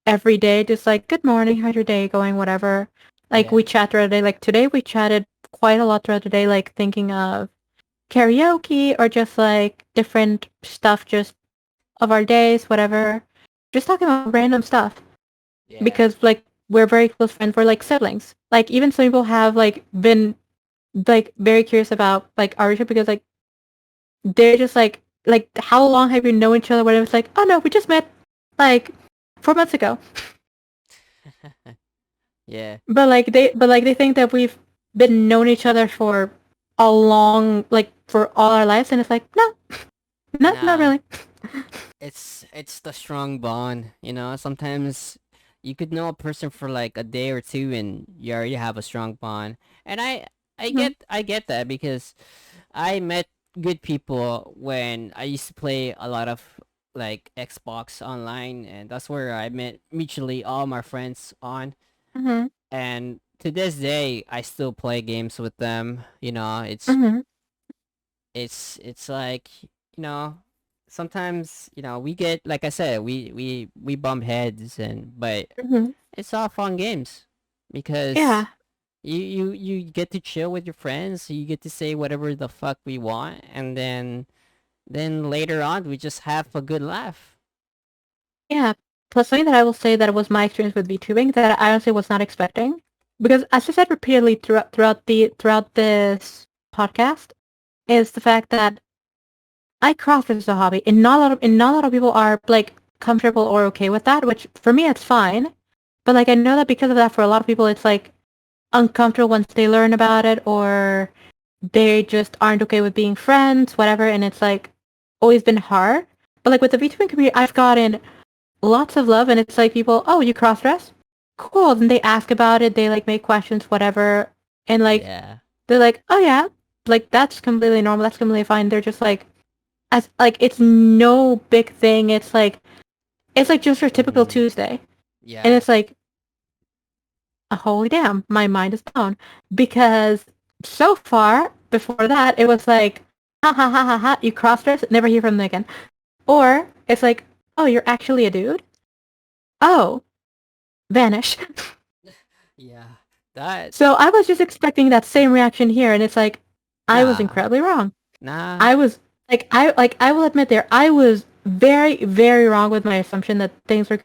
every day, just like good morning, how's your day going, whatever. Like Yeah. we chat throughout the day. Like today we chatted quite a lot throughout the day, like thinking of karaoke or just like different stuff, just of our days, whatever. Just talking about random stuff Yeah. because like we're very close friends. We're like siblings. Like even some people have like been like very curious about like our relationship because like they're just like how long have you known each other? Whatever. It's like oh no, we just met like 4 months ago. Yeah. But like they think that we've been known each other for a long like for all our lives, and it's like no, not Nah. really. It's the strong bond, Sometimes you could know a person for like a day or two and you already have a strong bond. And Mhm. I get that because I met good people when I used to play a lot of like Xbox online, and that's where I met mutually all my friends on. Mhm. And to this day I still play games with them. Mhm. It's like, you know sometimes, we get, like I said, we bump heads, but Mhm. it's all fun games because Yeah. you get to chill with your friends, you get to say whatever the fuck we want, and then later on we just have a good laugh. Yeah. Plus, something that I will say that was my experience with VTubing that I honestly was not expecting, because as I said repeatedly throughout this podcast, is the fact that I craft as a hobby, and not a lot of people are like comfortable or okay with that. Which for me, it's fine, but like I know that because of that, for a lot of people, it's like uncomfortable once they learn about it, or they just aren't okay with being friends, whatever. And it's like always been hard. But like with the VTubing community, I've gotten lots of love, and it's like people, oh, you cross dress, cool. Then they ask about it, they like make questions, whatever, and like Yeah. they're like, oh yeah, like that's completely normal, that's completely fine. They're just like as like it's no big thing. It's like just your typical Mm-hmm. Tuesday, and Yeah. it's like, holy damn, my mind is blown because so far before that it was like, ha ha ha ha ha, you cross dress, never hear from them again, or it's like, oh, you're actually a dude, oh, vanish. Yeah. That So I was just expecting that same reaction here, and it's like, I was Nah. incredibly wrong. Nah. I was I will admit there, I was very very wrong with my assumption that things were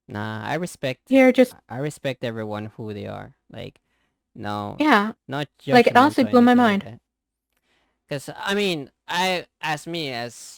Nah. here. Just I respect everyone who they are. Like, no, yeah, not like it judgment honestly or blew my anything like mind. that. Cause I mean, I as me as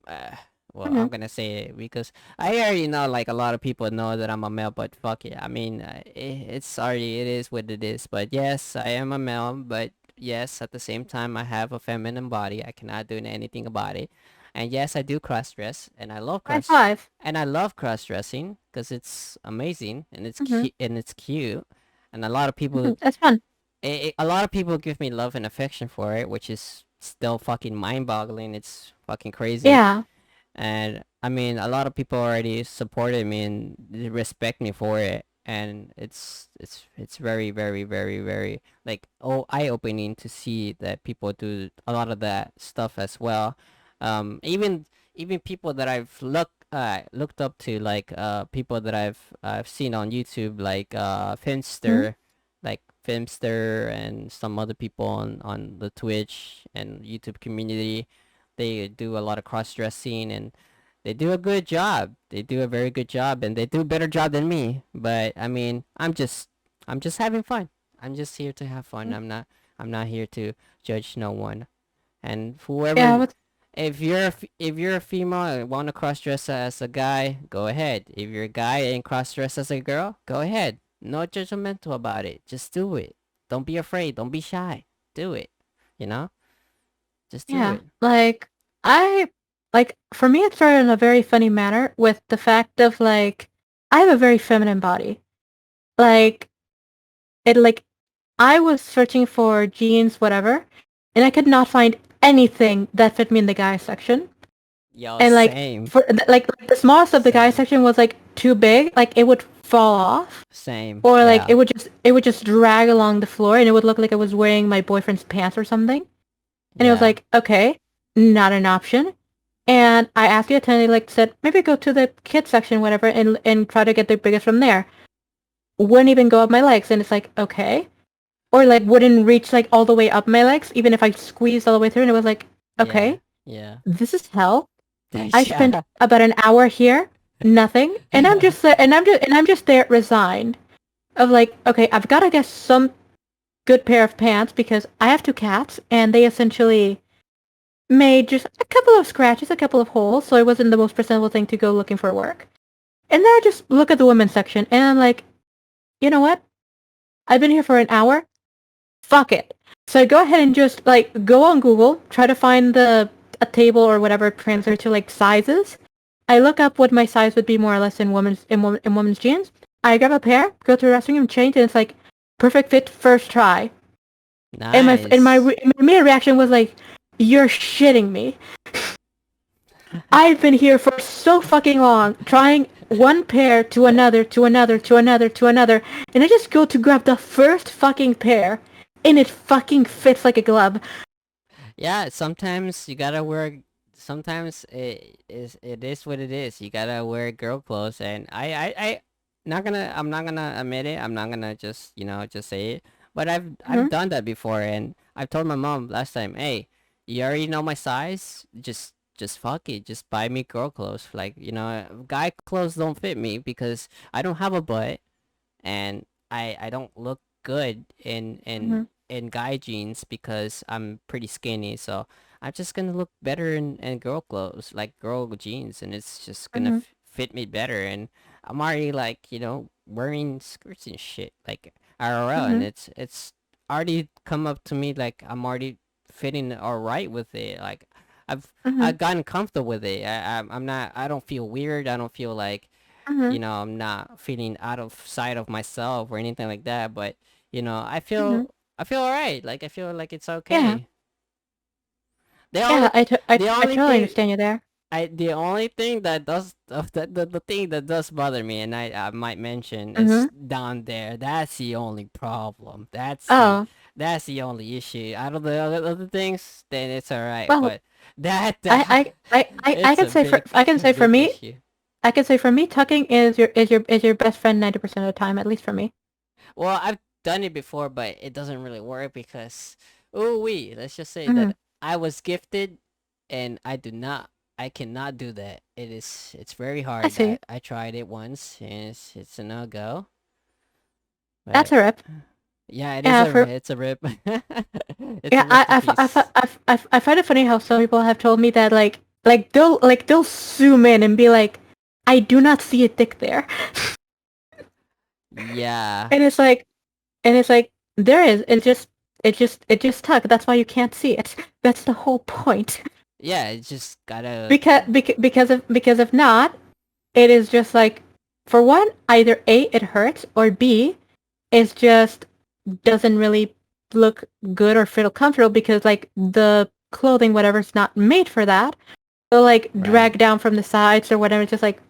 uh, well, Hmm. I'm gonna say it because I already know, like, a lot of people know that I'm a male, but fuck it. I mean, it's sorry, it is what it is. But yes, I am a male, but yes, at the same time, I have a feminine body. I cannot do anything about it. And yes, I do cross dress, High five. and I love cross dressing because it's amazing and Hmm. it's cute, and a lot of people Hmm. That's fun. a lot of people give me love and affection for it, which is still fucking mind-boggling. It's fucking crazy. Yeah. And I mean, a lot of people already supported me and they respect me for it, and it's very very very very like, oh, eye-opening to see that people do a lot of that stuff as well. Even people that I've looked up to, like people that I've seen on YouTube, like Hmm. Finster, like Filmster and some other people on the Twitch and YouTube community. They do a lot of cross dressing and they do a good job. They do a very good job and they do a better job than me. But I mean, I'm just having fun. I'm just here to have fun. I'm not here to judge no one. And Yeah, whoever, but if you're a female and want to cross dress as a guy, go ahead. If you're a guy and cross dress as a girl, go ahead. No judgmental about it. Just do it. Don't be afraid. Don't be shy. Do it. You know, just do yeah, it. like I for me it started in a very funny manner with the fact of like I have a very feminine body. Like it like I was searching for jeans, whatever, and I could not find anything that fit me in the guy section. Yo, And like same, for like the smallest of the guy same, section was like too big, like it would fall off, same. or like Yeah, it would just drag along the floor, and it would look like I was wearing my boyfriend's pants or something. And it was yeah, like, okay, not an option. And I asked the attendant, like, said maybe go to the kids section, whatever, and try to get the biggest from there. Wouldn't even go up my legs, and it's like, okay, or like wouldn't reach like all the way up my legs, even if I squeezed all the way through. And it was like, yeah, okay, yeah. this is hell. I spent Yeah, about an hour here, nothing, and yeah, I'm just there resigned of like, okay, I've got to get some good pair of pants because I have two cats and they essentially made just a couple of scratches, a couple of holes, so it wasn't the most presentable thing to go looking for work. And then I just look at the women's section and I'm like, you know what? I've been here for an hour. Fuck it. So I go ahead and just like go on Google, try to find a table or whatever translated to like sizes. I look up what my size would be more or less in women's jeans. I grab a pair, go to the restroom and change, and it's like perfect fit first try. And nice. my immediate reaction was like, "You're shitting me." I've been here for so fucking long, trying one pair to another, to another, to another, to another, and I just go to grab the first fucking pair, and it fucking fits like a glove. Yeah, sometimes you gotta wear. Sometimes it is what it is. You gotta wear girl clothes, and I'm not gonna admit it. I'm not gonna just just say it. But I've Mm-hmm. done that before, and I've told my mom last time, hey, you already know my size. Just fuck it. Just buy me girl clothes. Like guy clothes don't fit me because I don't have a butt, and I don't look good Mm-hmm. in guy jeans because I'm pretty skinny. So I'm just gonna look better in girl clothes, like girl jeans, and it's just gonna Mm-hmm. fit me better. And I'm already like wearing skirts and shit like IRL, and Mm-hmm. it's already come up to me like I'm already fitting alright with it. Like Mm-hmm. I've gotten comfortable with it. I'm not. I don't feel weird. I don't feel like Mm-hmm. I'm not feeling out of sight of myself or anything like that. But Mm-hmm. I feel alright. Like I feel like it's Yeah. okay. The Yeah, only the I only totally thing understand you there. the only thing that does the thing that does bother me, and I might mention, is Mm-hmm. down there. That's the only problem. Oh, That's the only issue. Out of the other things, then it's alright. well, But that it's a I can say for big me, issue. I can say for me, tucking is your best friend 90% of the time, at least for me. Well, I've done it before, but it doesn't really work because, oh, let's just say Mm-hmm. that I was gifted, and I cannot do that. It's very I hard. see. I tried it once, and it's a no go. That's But a rip. yeah, Yeah, for it's a rip. It's a yeah, recipe. I find it funny how some people have told me that they'll zoom in and be like, I do not see a dick there, Yeah, and it's like there is. It just tuck. That's why you can't see it. That's the whole point. yeah. It just gotta. Because if not, it is just like, for one, either A, it hurts, or B, it's just doesn't really look good or feel comfortable because like the clothing, whatever's not made for that. So like Right, drag down from the sides or whatever. It's just like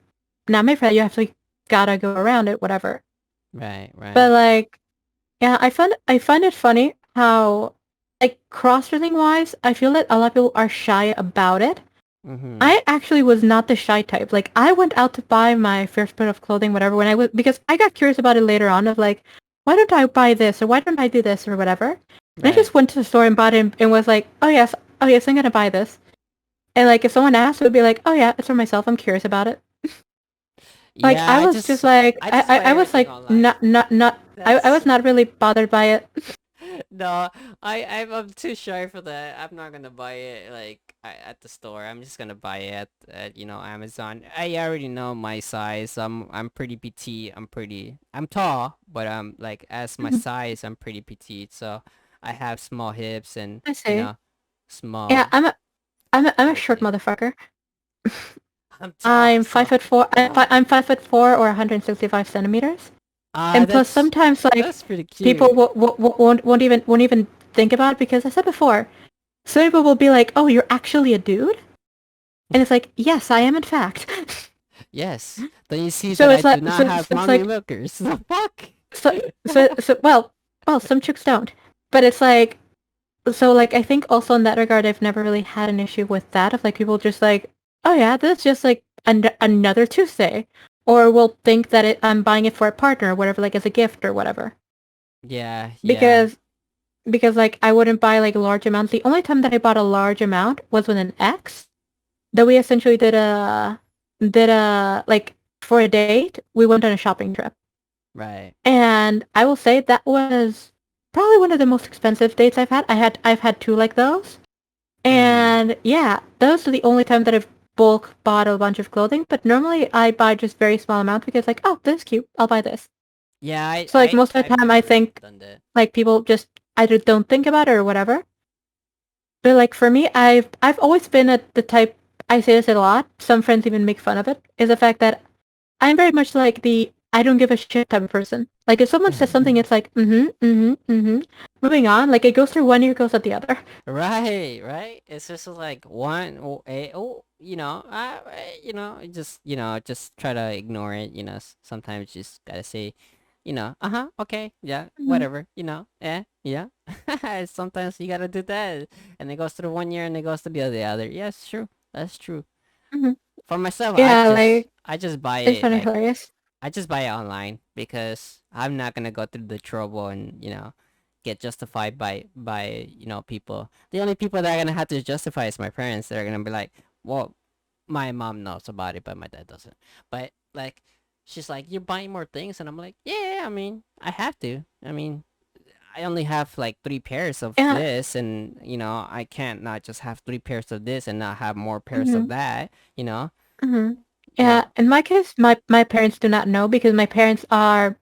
not made for that. You actually gotta go around it, whatever. right, But right. like, yeah, I find it funny how like cross-dressing wise, I feel that a lot of people are shy about it. Mhm. I actually was not the shy type. Like I went out to buy my first pair of clothing, whatever, when I was because I got curious about it later on of like, why don't I buy this, or why don't I do this, or whatever. And I Right. just went to the store and bought it and was like, oh yes, I'm gonna buy this. And like if someone asked, it would be like, oh yeah, it's for myself. I'm curious about it. Like Yeah, I was just like, I just buy I was everything like, online. I That's was not really bothered by it. no, I'm too shy for that. I'm not gonna buy it like at the store. I'm just gonna buy it at Amazon. I already know my size. I'm pretty petite. I'm tall, but like as my Mhm. size, I'm pretty petite. So I have small hips and I see. Yeah, small I'm a short everything. motherfucker. I'm tall, I'm so 5'4". I'm 5'4" or 165 centimeters. And plus, that's sometimes like pretty people cute. won't even think about it because I said before, some people will be like, "Oh, you're actually a dude," and it's like, "Yes, I am in fact." Yes. Then you see So that I it's do like, not have so it's mommy like, milkers. The fuck? well, some chicks don't, but it's like, so like I think also in that regard, I've never really had an issue with that of like people just like, "Oh yeah, that's just like another Tuesday," or will think that I'm buying it for a partner or whatever, like as a gift or whatever, Yeah, yeah. because like I wouldn't buy like large amounts. The only time that I bought a large amount was with an ex. That we essentially did a like for a date. We went on a shopping trip, Right. and I will say that was probably one of the most expensive dates I've had. I've had two like those, Mm. and yeah, those are the only time that I've bulk bought a bunch of clothing. But normally I buy just very small amounts because like, oh, this is cute. I'll buy this. Yeah, So like most of the I've time, I never think done that. like people just either don't think about it or whatever. But like for me, I've always been at the type. I say this a lot. Some friends even make fun of it. Is the fact that I'm very much like the I don't give a shit type of person. Like if someone says something, it's like Moving on. Like it goes through one ear, goes out the other. Right, right. It's just like one just try to ignore it. Sometimes you just gotta say, okay, yeah, hmm whatever. Yeah. Sometimes you gotta do that, and it goes through one ear and it goes to the other. Yes, true. That's true. hmm For myself, Yeah, like I just buy it's it funny, like hilarious. I just buy it online because I'm not gonna go through the trouble and get justified by people. The only people that are gonna have to justify is my parents. They're gonna be like, well, my mom knows about it, but my dad doesn't. But like, she's like, you're buying more things, and I'm like, yeah. I mean, I have to. I mean, I only have like 3 pairs of Yeah. this, and I can't not just have 3 pairs of this and not have more pairs of hmm that. You know, hmm yeah, Yeah. In my case, my parents do not know because my parents are.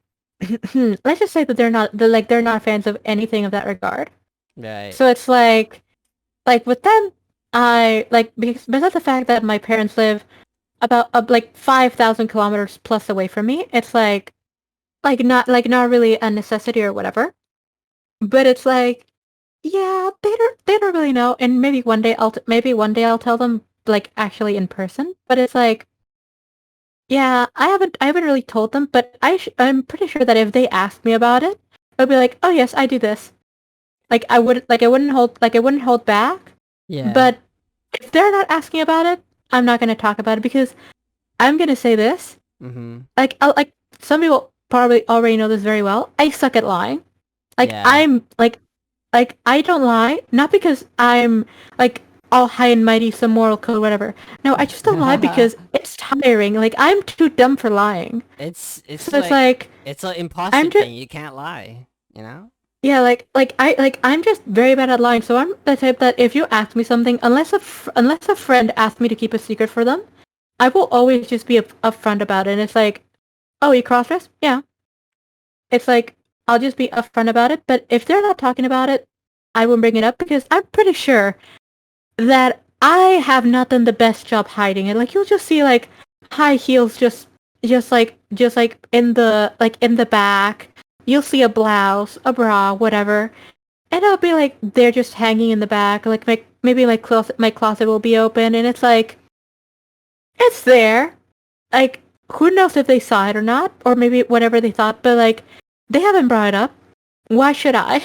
Let's just say that they're not fans of anything of that regard. right. So it's like with them, I like because of the fact that my parents live about like 5,000 kilometers plus away from me. It's like not really a necessity or whatever. But it's like, yeah, they don't really know. And maybe one day I'll tell them like actually in person. But it's like, yeah, I haven't really told them. But I'm pretty sure that if they asked me about it, I'll be like, oh yes, I do this. I wouldn't hold back. Yeah. But if they're not asking about it, I'm not gonna talk about it because I'm gonna say this. Mhm. Like some people probably already know this very well. I suck at lying. Like Yeah. I'm like I don't lie, not because I'm like all high and mighty, some moral code, whatever. No, I just don't lie because it's tiring. Like I'm too dumb for lying. It's So it's like like it's an imposter I'm just thing. You can't lie, you know? yeah, I'm just very bad at lying. So I'm the type that if you ask me something, unless a friend asks me to keep a secret for them, I will always just be upfront about it. And it's like, oh, you cross dress? Yeah. It's like I'll just be upfront about it. But if they're not talking about it, I won't bring it up because I'm pretty sure that I have not done the best job hiding it. Like you'll just see like high heels just like in the back. You'll see a blouse, a bra, whatever. And it'll be like they're just hanging in the back. Like maybe my closet will be open and it's like it's there. Like who knows if they saw it or not, or maybe whatever they thought, but like they haven't brought it up. Why should I?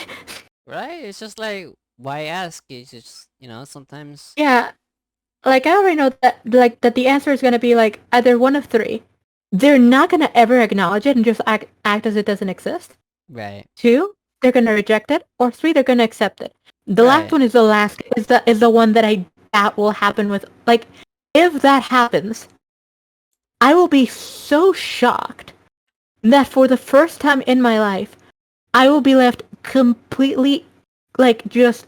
Right? It's just like why ask? It's just, sometimes Yeah, like I already know that the answer is gonna be like either one of three. They're not gonna ever acknowledge it and just act as it doesn't exist. Right. 2, they're gonna reject it, or 3, they're gonna accept it. The last Right. one is the one that I that will happen with. Like, if that happens, I will be so shocked that for the first time in my life, I will be left completely, like, just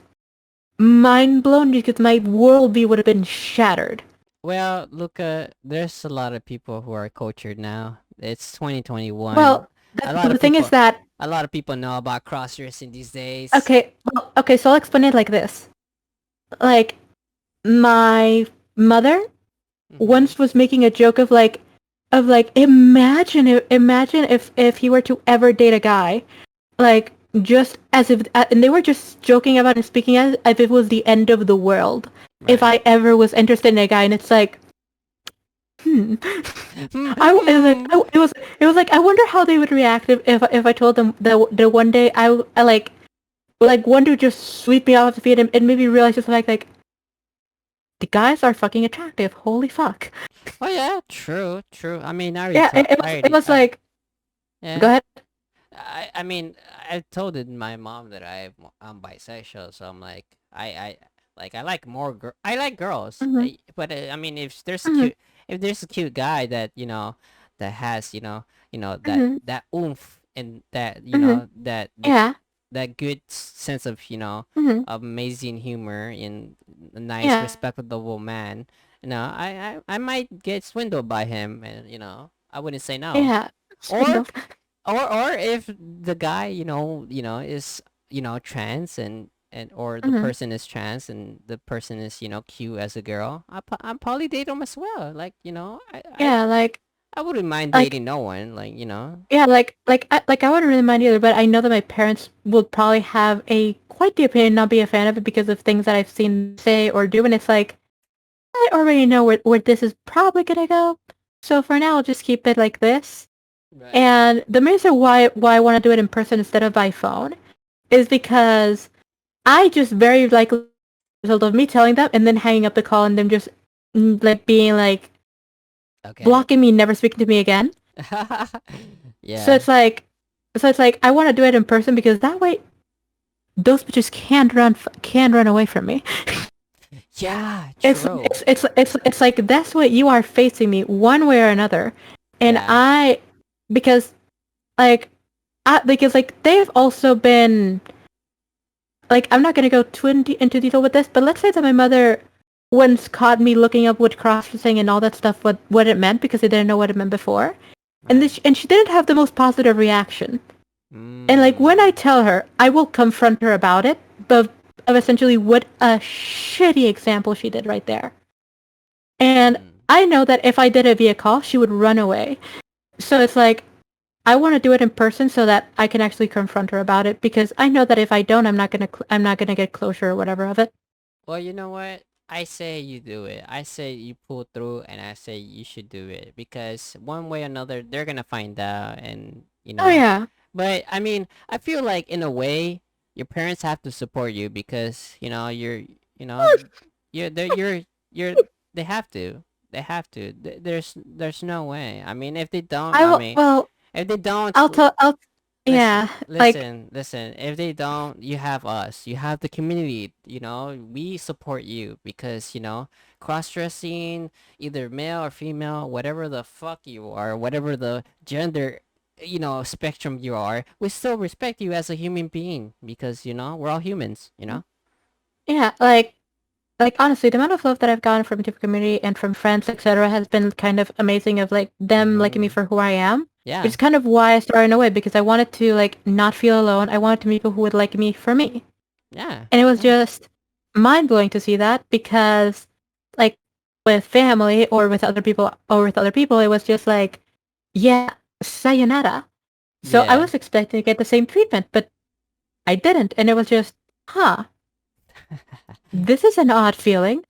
mind blown because my worldview would have been shattered. Well, Luca, there's a lot of people who are cultured now. It's 2021. Well, the thing is that A lot of people know about cross dressing these days. okay, so I'll explain it like this. Like, my mother Mm-hmm. once was making a joke of like imagine if he were to ever date a guy, like, just as if, and they were just joking about and speaking as if it was the end of the world if Right. I ever was interested in a guy. And it's like, hmm. It was like, it was like, I wonder how they would react if I told them that one day I like one dude just sweep me off the feet and made me realize just like the guys are fucking attractive. Holy fuck. Oh yeah, true, true. I mean, Yeah, it was like, go yeah. ahead. I mean, I told it my mom that I'm bisexual, so I'm like, I like I like girls, Mhm. but I mean, Mhm. if there's a cute guy that that has Mhm. that oomph and that Mhm. Yeah. that good sense of Mhm. amazing humor and a nice Yeah. respectable man, I might get swindled by him, and I wouldn't say no. Yeah. Or Swindled. or if the guy is trans, and or the Mhm. person is trans and the person is cute as a girl, I'm probably date them as well. Like Yeah, I wouldn't mind like dating no one, like yeah, I wouldn't really mind either, but I know that my parents would probably have a quite the opinion, not be a fan of it because of things that I've seen say or do, and it's like, I already know where this is probably gonna go. So for now, I'll just keep it like this. right. And the main reason why I want to do it in person instead of by phone is because I just very likely result of me telling them and then hanging up the call and them just like being like Okay. blocking me, never speaking to me again. So Yeah. it's like, I want to do it in person because that way those bitches can run away from me. Yeah, true. It's like that's what you are facing me one way or another, and Yeah. because like because like they've also been like, I'm not gonna go too into detail with this, but let's say that my mother once caught me looking up what cross-dressing and all that stuff, what it meant because I didn't know what it meant before, and Right. and she didn't have the most positive reaction. And like when I Mm. tell her, I will confront her about it, but of essentially what a shitty example she did right there. And Mm. I know that if I did it via call, she would run away. So it's like, I want to do it in person so that I can actually confront her about it because I know that if I don't, I'm not gonna get closure or whatever of it. Well, you know what? I say you do it. I say you pull through, and I say you should do it because one way or another, they're gonna find out, and Oh yeah. But I mean, I feel like in a way, your parents have to support you because you know, you're they have to. They have to. There's no way. I mean, if they don't, I I will. mean, Well, if they don't, I'll tell. I'll. listen, Yeah. Like. listen. If they don't, you have us. You have the community. We support you because cross dressing, either male or female, whatever the fuck you are, whatever the gender, spectrum you are, we still respect you as a human being because we're all humans. Yeah. Like honestly, the amount of love that I've gotten from the community and from friends, etc., has been kind of amazing. Of like them liking me Mm-hmm. for who I am, which Yeah. is kind of why I started in a way because I wanted to like not feel alone. I wanted to meet people who would like me for me, Yeah. and it was Yeah. just mind blowing to see that because, like, with family or with other people, it was just like, yeah, sayonara. So I Yeah. was expecting to get the same treatment, but I didn't, and it was just, huh, this is an odd feeling.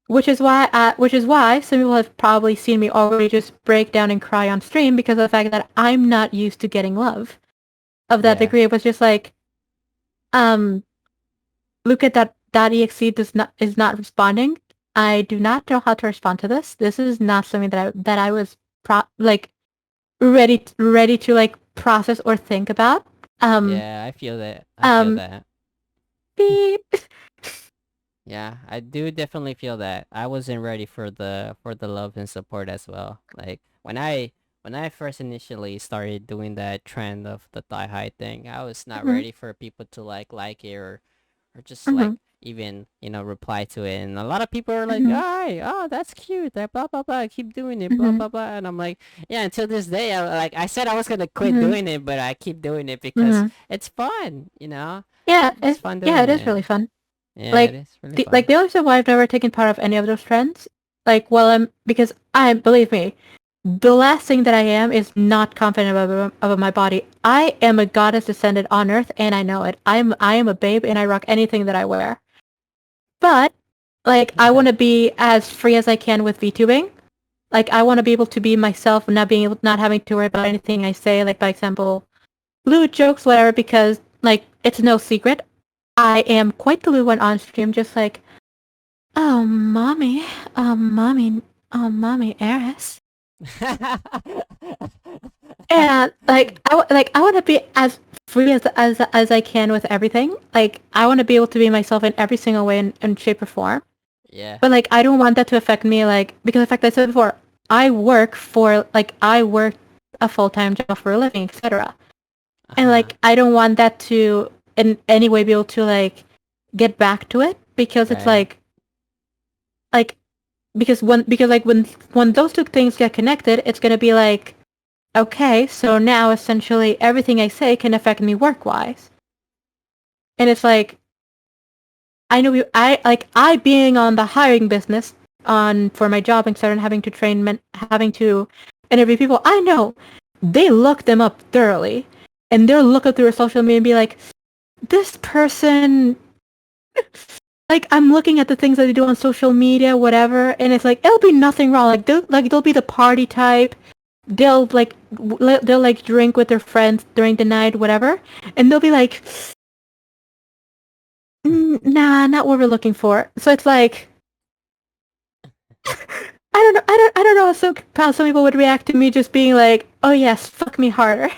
Which is why some people have probably seen me already just break down and cry on stream because of the fact that I'm not used to getting love of that Yeah. degree. It was just like, um, look at that exe is not responding. I do not know how to respond to this. This is not something that I was like ready to like process or think about. Yeah, I feel that. I feel Um, that. beep. Yeah, I do definitely feel that. I wasn't ready for the love and support as well. Like when I first initially started doing that trend of the thigh high thing, I was not Mhm, ready for people to like it or just like mhm, even reply to it. And a lot of people are like, mhm, "Hi, oh that's cute," that blah blah blah. Keep doing it, blah mhm, blah blah. And I'm like, yeah. Until this day, I said I was gonna quit mhm, doing it, but I keep doing it because mhm. it's fun. You know, Yeah, it's fun yeah, doing it is it. really fun. Yeah, it Like is really like fun. the only reason why I've never taken part of any of those trends, like while I'm because I believe me, the last thing that I am is not confident about my body. I am a goddess descended on Earth, and I know it. I am a babe, and I rock anything that I wear. But like I want to be as free as I can with VTubing. Like I want to be able to be myself, and not having to worry about anything I say. Like by example, lewd jokes, whatever. Because like it's no secret, I am quite the lewd one on stream. Just like, oh mommy, mommy, mommy, Eris. And like I want to be as free as I can with everything. Like I want to be able to be myself in every single way in shape or form. Yeah. But like I don't want that to affect me. Like because the fact I said before, I work a full time job for a living, etc. And Uh-huh. like I don't want that to in any way be able to like get back to it because it's Right. like because like when those two things get connected, it's gonna be like okay, so now essentially everything I say can affect me work wise. And it's like I being on the hiring business on for my job and started having to interview people. I know they look them up thoroughly, and they'll look up through social media and be like, this person. Like I'm looking at the things that they do on social media, whatever, and it's like it'll be nothing wrong. They'll be the party type. They'll like drink with their friends during the night, whatever, and they'll be like, nah, not what we're looking for. So it's like I don't know how some people would react to me just being like, oh yes, fuck me harder,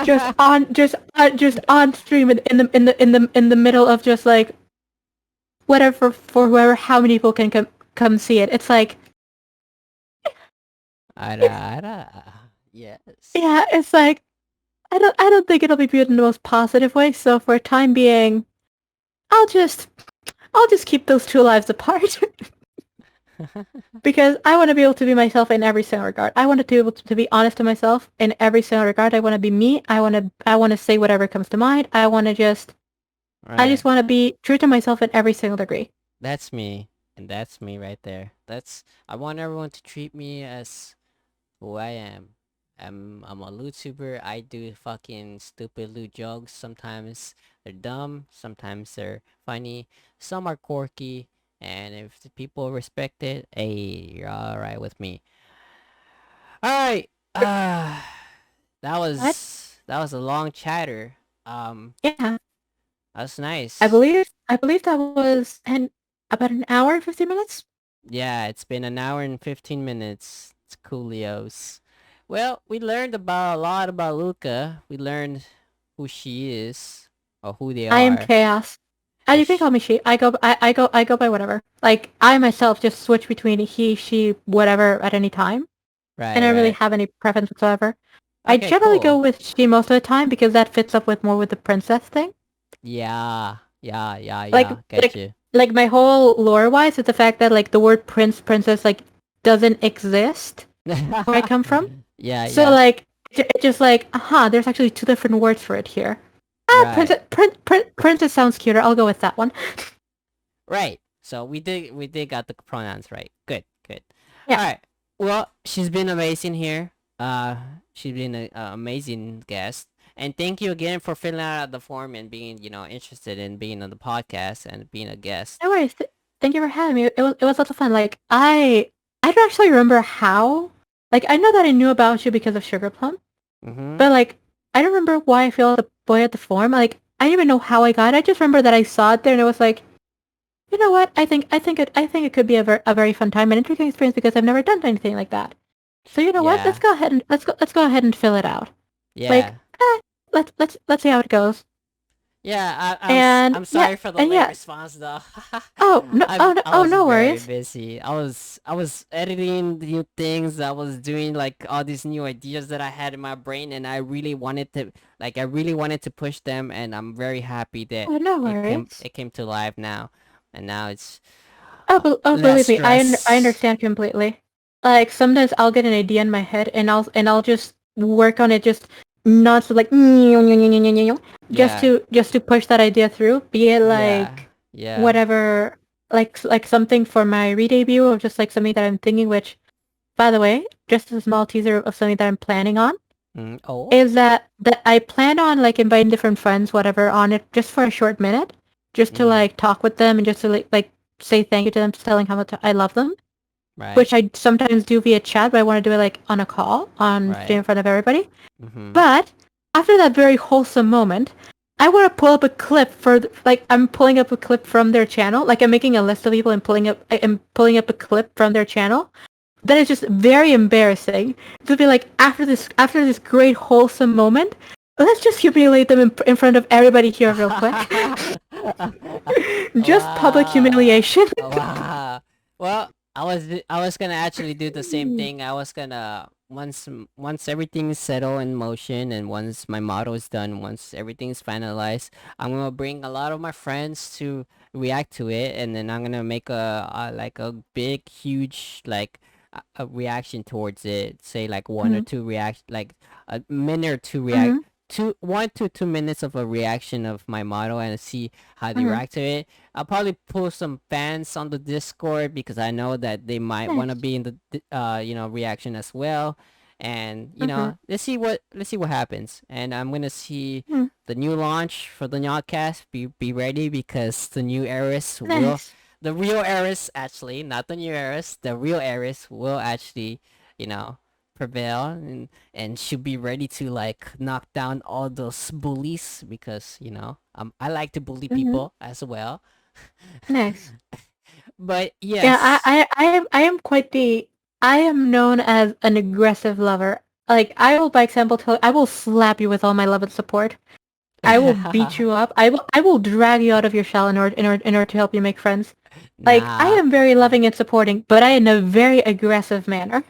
just on stream in the middle of just like whatever for whoever how many people can come see it. It's like Ara, ara. Yes. yeah, it's like I don't think it'll be viewed in the most positive way. So for a time being, I'll just I'll just keep those two lives apart. Because I want to be able to be myself in every single regard. I want to be able to be honest to myself in every single regard. I want to be me. I want to say whatever comes to mind. I just Right. want to be true to myself in every single degree. That's me. And that's me right there. I want everyone to treat me as who I am. I'm a YouTuber. I do fucking stupid loot jokes. Sometimes they're dumb, sometimes they're funny, some are quirky, and if the people respect it, hey, you're alright with me. Alright. Uh But that was a long chatter. yeah, That's nice. I believe that was about an hour and 15 minutes. Yeah, it's been an hour and 15 minutes. It's coolios. Well, we learned about a lot about Luca. We learned who she is or who they I am are. chaos. And you can Ish. call me she. I go by whatever. Like I myself just switch between he, she, whatever at any time. And Right, I don't really right. have any preference whatsoever. I Okay, generally go cool. with she most of the time because that fits up with more with the princess thing. Yeah, yeah, yeah, Like yeah. Get like you. like my whole lore wise is the fact that like the word princess like doesn't exist where I come from. Yeah, So yeah. like it's just like there's actually two different words for it here. Right, Princess sounds cuter. I'll go with that one. right. So we did got the pronouns right. Good, good. Yeah. All right. Well, she's been amazing here. Uh, she's been an amazing guest. And thank you again for filling out the form and being, interested in being on the podcast and being a guest. No worries. Thank you for having me. It was lots of fun. Like I don't actually remember how. Like I know that I knew about you because of Sugar Plum, Mm-hmm. but like I don't remember why I filled out the boy at the form. Like I didn't even know how I got it. I just remember that I saw it there and it was like, you know what? I think it could be a very fun time and interesting experience because I've never done anything like that. So you know what? Yeah. Let's go ahead and fill it out. Like Yeah. let's see how it goes. Yeah, And I'm yeah, sorry for the and late yeah. response though. Oh no, oh no, I oh was no very worries. busy. I was editing new things. I was doing like all these new ideas that I had in my brain, and I really wanted to push them, and I'm very happy that Oh no worries. it came to life now, and now it's Oh, less believe me, I stress. understand completely. Like sometimes I'll get an idea in my head, and I'll just work on it, just not so like Yeah, just to push that idea through. Be it yeah, like yeah. whatever, like something for my re-debut, or just like something that I'm thinking. Which, by the way, just a small teaser of something that I'm planning on Oh, is that I plan on like inviting different friends, whatever, on it just for a short minute, just to mm, like talk with them and just to like say thank you to them, telling how much I love them, right, which I sometimes do via chat, but I want to do it like on a call, in right. front of everybody. Mm-hmm. But after that very wholesome moment, I want to pull up a clip like I'm pulling up a clip from their channel, like I'm making a list of people and pulling up a clip from their channel that is just very embarrassing. To be like after this great wholesome moment, let's just humiliate them in front of everybody here real quick. Just public Wow. humiliation. Wow. Well, I was gonna actually do the same thing. I was gonna once everything's settled in motion and once my model is done, once everything's finalized, I'm gonna bring a lot of my friends to react to it, and then I'm gonna make a like a big, huge like a reaction towards it. Say like one or Mhm, two react like a minute or two react mhm, 2 to 2 minutes of a reaction of my model and see how they mhm. react to it. I'll probably post some fans on the Discord because I know that they might want to Nice. be in the reaction as well. And Mhm, let's see what happens. And I'm gonna see mhm. the new launch for the NyaaCast. Be ready because Nice. the real Eris actually, not the new Eris, the real Eris will actually, you know, prevail and should be ready to like knock down all those bullies because I like to bully Mhm. people as well. Nice. But Yeah, yes. I am quite the I am known as an aggressive lover. Like I will, by example, I will slap you with all my love and support. I will beat you up. I will drag you out of your shell in order to help you make friends. Like I Nah. am very loving and supporting, but I in a very aggressive manner.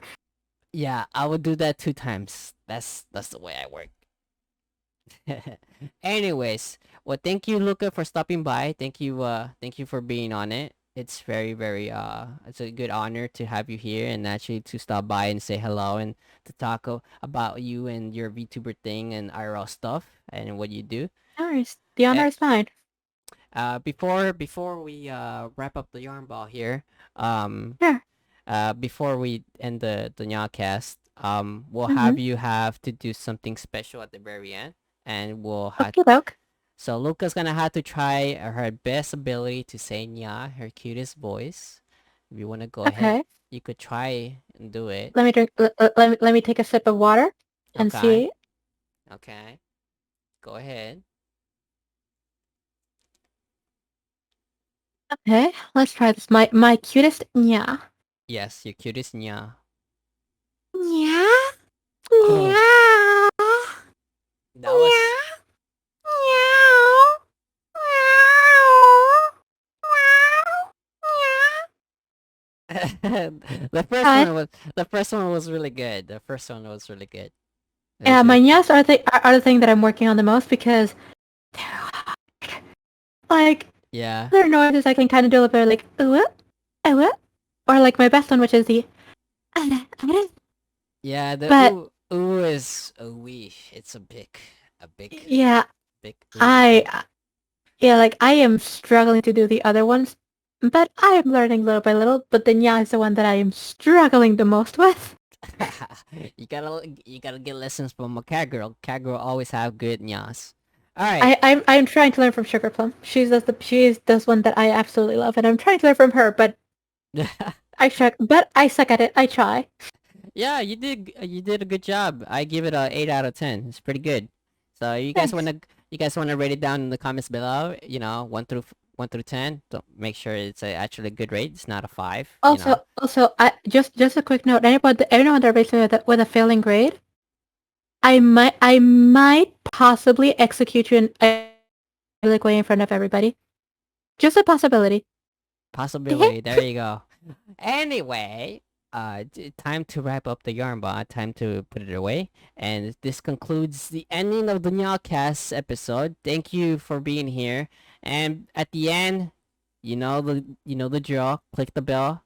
Yeah, I would do that 2 times. That's the way I work. Anyways, well, thank you, Luca, for stopping by. Thank you for being on it. It's very it's a good honor to have you here and actually to stop by and say hello and to talk about you and your VTuber thing and IRL stuff and what you do. Nice. The Uh, honor is mine. before we wrap up the yarn ball here, um, Sure. before we end the NyaaCast, we'll Mm-hmm. have you have to do something special at the very end, and we'll have Okay, doke. so Luca's gonna have to try her best ability to say "nya," her cutest voice. If you wanna go ahead, Okay. you could try and do it. Let me drink. Let me take a sip of water and Okay, see. okay, go ahead. Okay, let's try this. My cutest nya. Yes, your cutest nya. Nya. Oh, Nya. that was Nya. Meow. Meow. Meow. Meow. But the first one was really good. The first one was really good. It yeah, was my really nyas are the thing that I'm working on the most because like yeah. other noises I can kind of do a bit like ooh, or like my best one, which is the Yeah, the but ooh is a wee. It's a yeah, big ooh. I yeah, like I am struggling to do the other ones, but I am learning little by little. But the nya is the one that I am struggling the most with. You gotta get lessons from a cat girl. Cat girl always have good nyas. All right. I'm trying to learn from Sugar Plum. She is this one that I absolutely love, and I'm trying to learn from her. But I suck at it. I try. Yeah, you did a good job. I give it a 8 out of 10. It's pretty good. So Thanks. you guys wanna rate it down in the comments below? 1 through 10. Don't make sure it's actually a good rate. It's not a five. Also, I just a quick note. Anyone that rates me with a failing grade, I might possibly execute you in a public way in front of everybody. Just a possibility. Possibility. There you go. Anyway, time to wrap up the yarn bot. Time to put it away. And this concludes the ending of the NyaaCast episode. Thank you for being here. And at the end, you know the drill. Click the bell.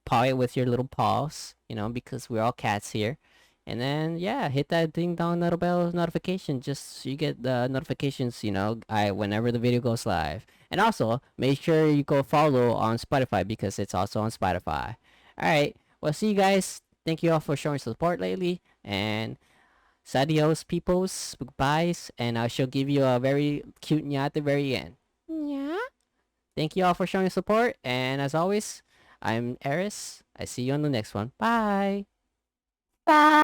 Paw it with your little paws. Because we're all cats here. And then yeah, hit that ding dong little bell notification just so you get the notifications. I whenever the video goes live. And also, make sure you go follow on Spotify because it's also on Spotify. Alright, well, see you guys. Thank you all for showing support lately. And adios, peoples. Goodbyes. And I shall give you a very cute nyaa at the very end. Nyaa. Thank you all for showing support. And as always, I'm Eris. I see you on the next one. Bye. Bye.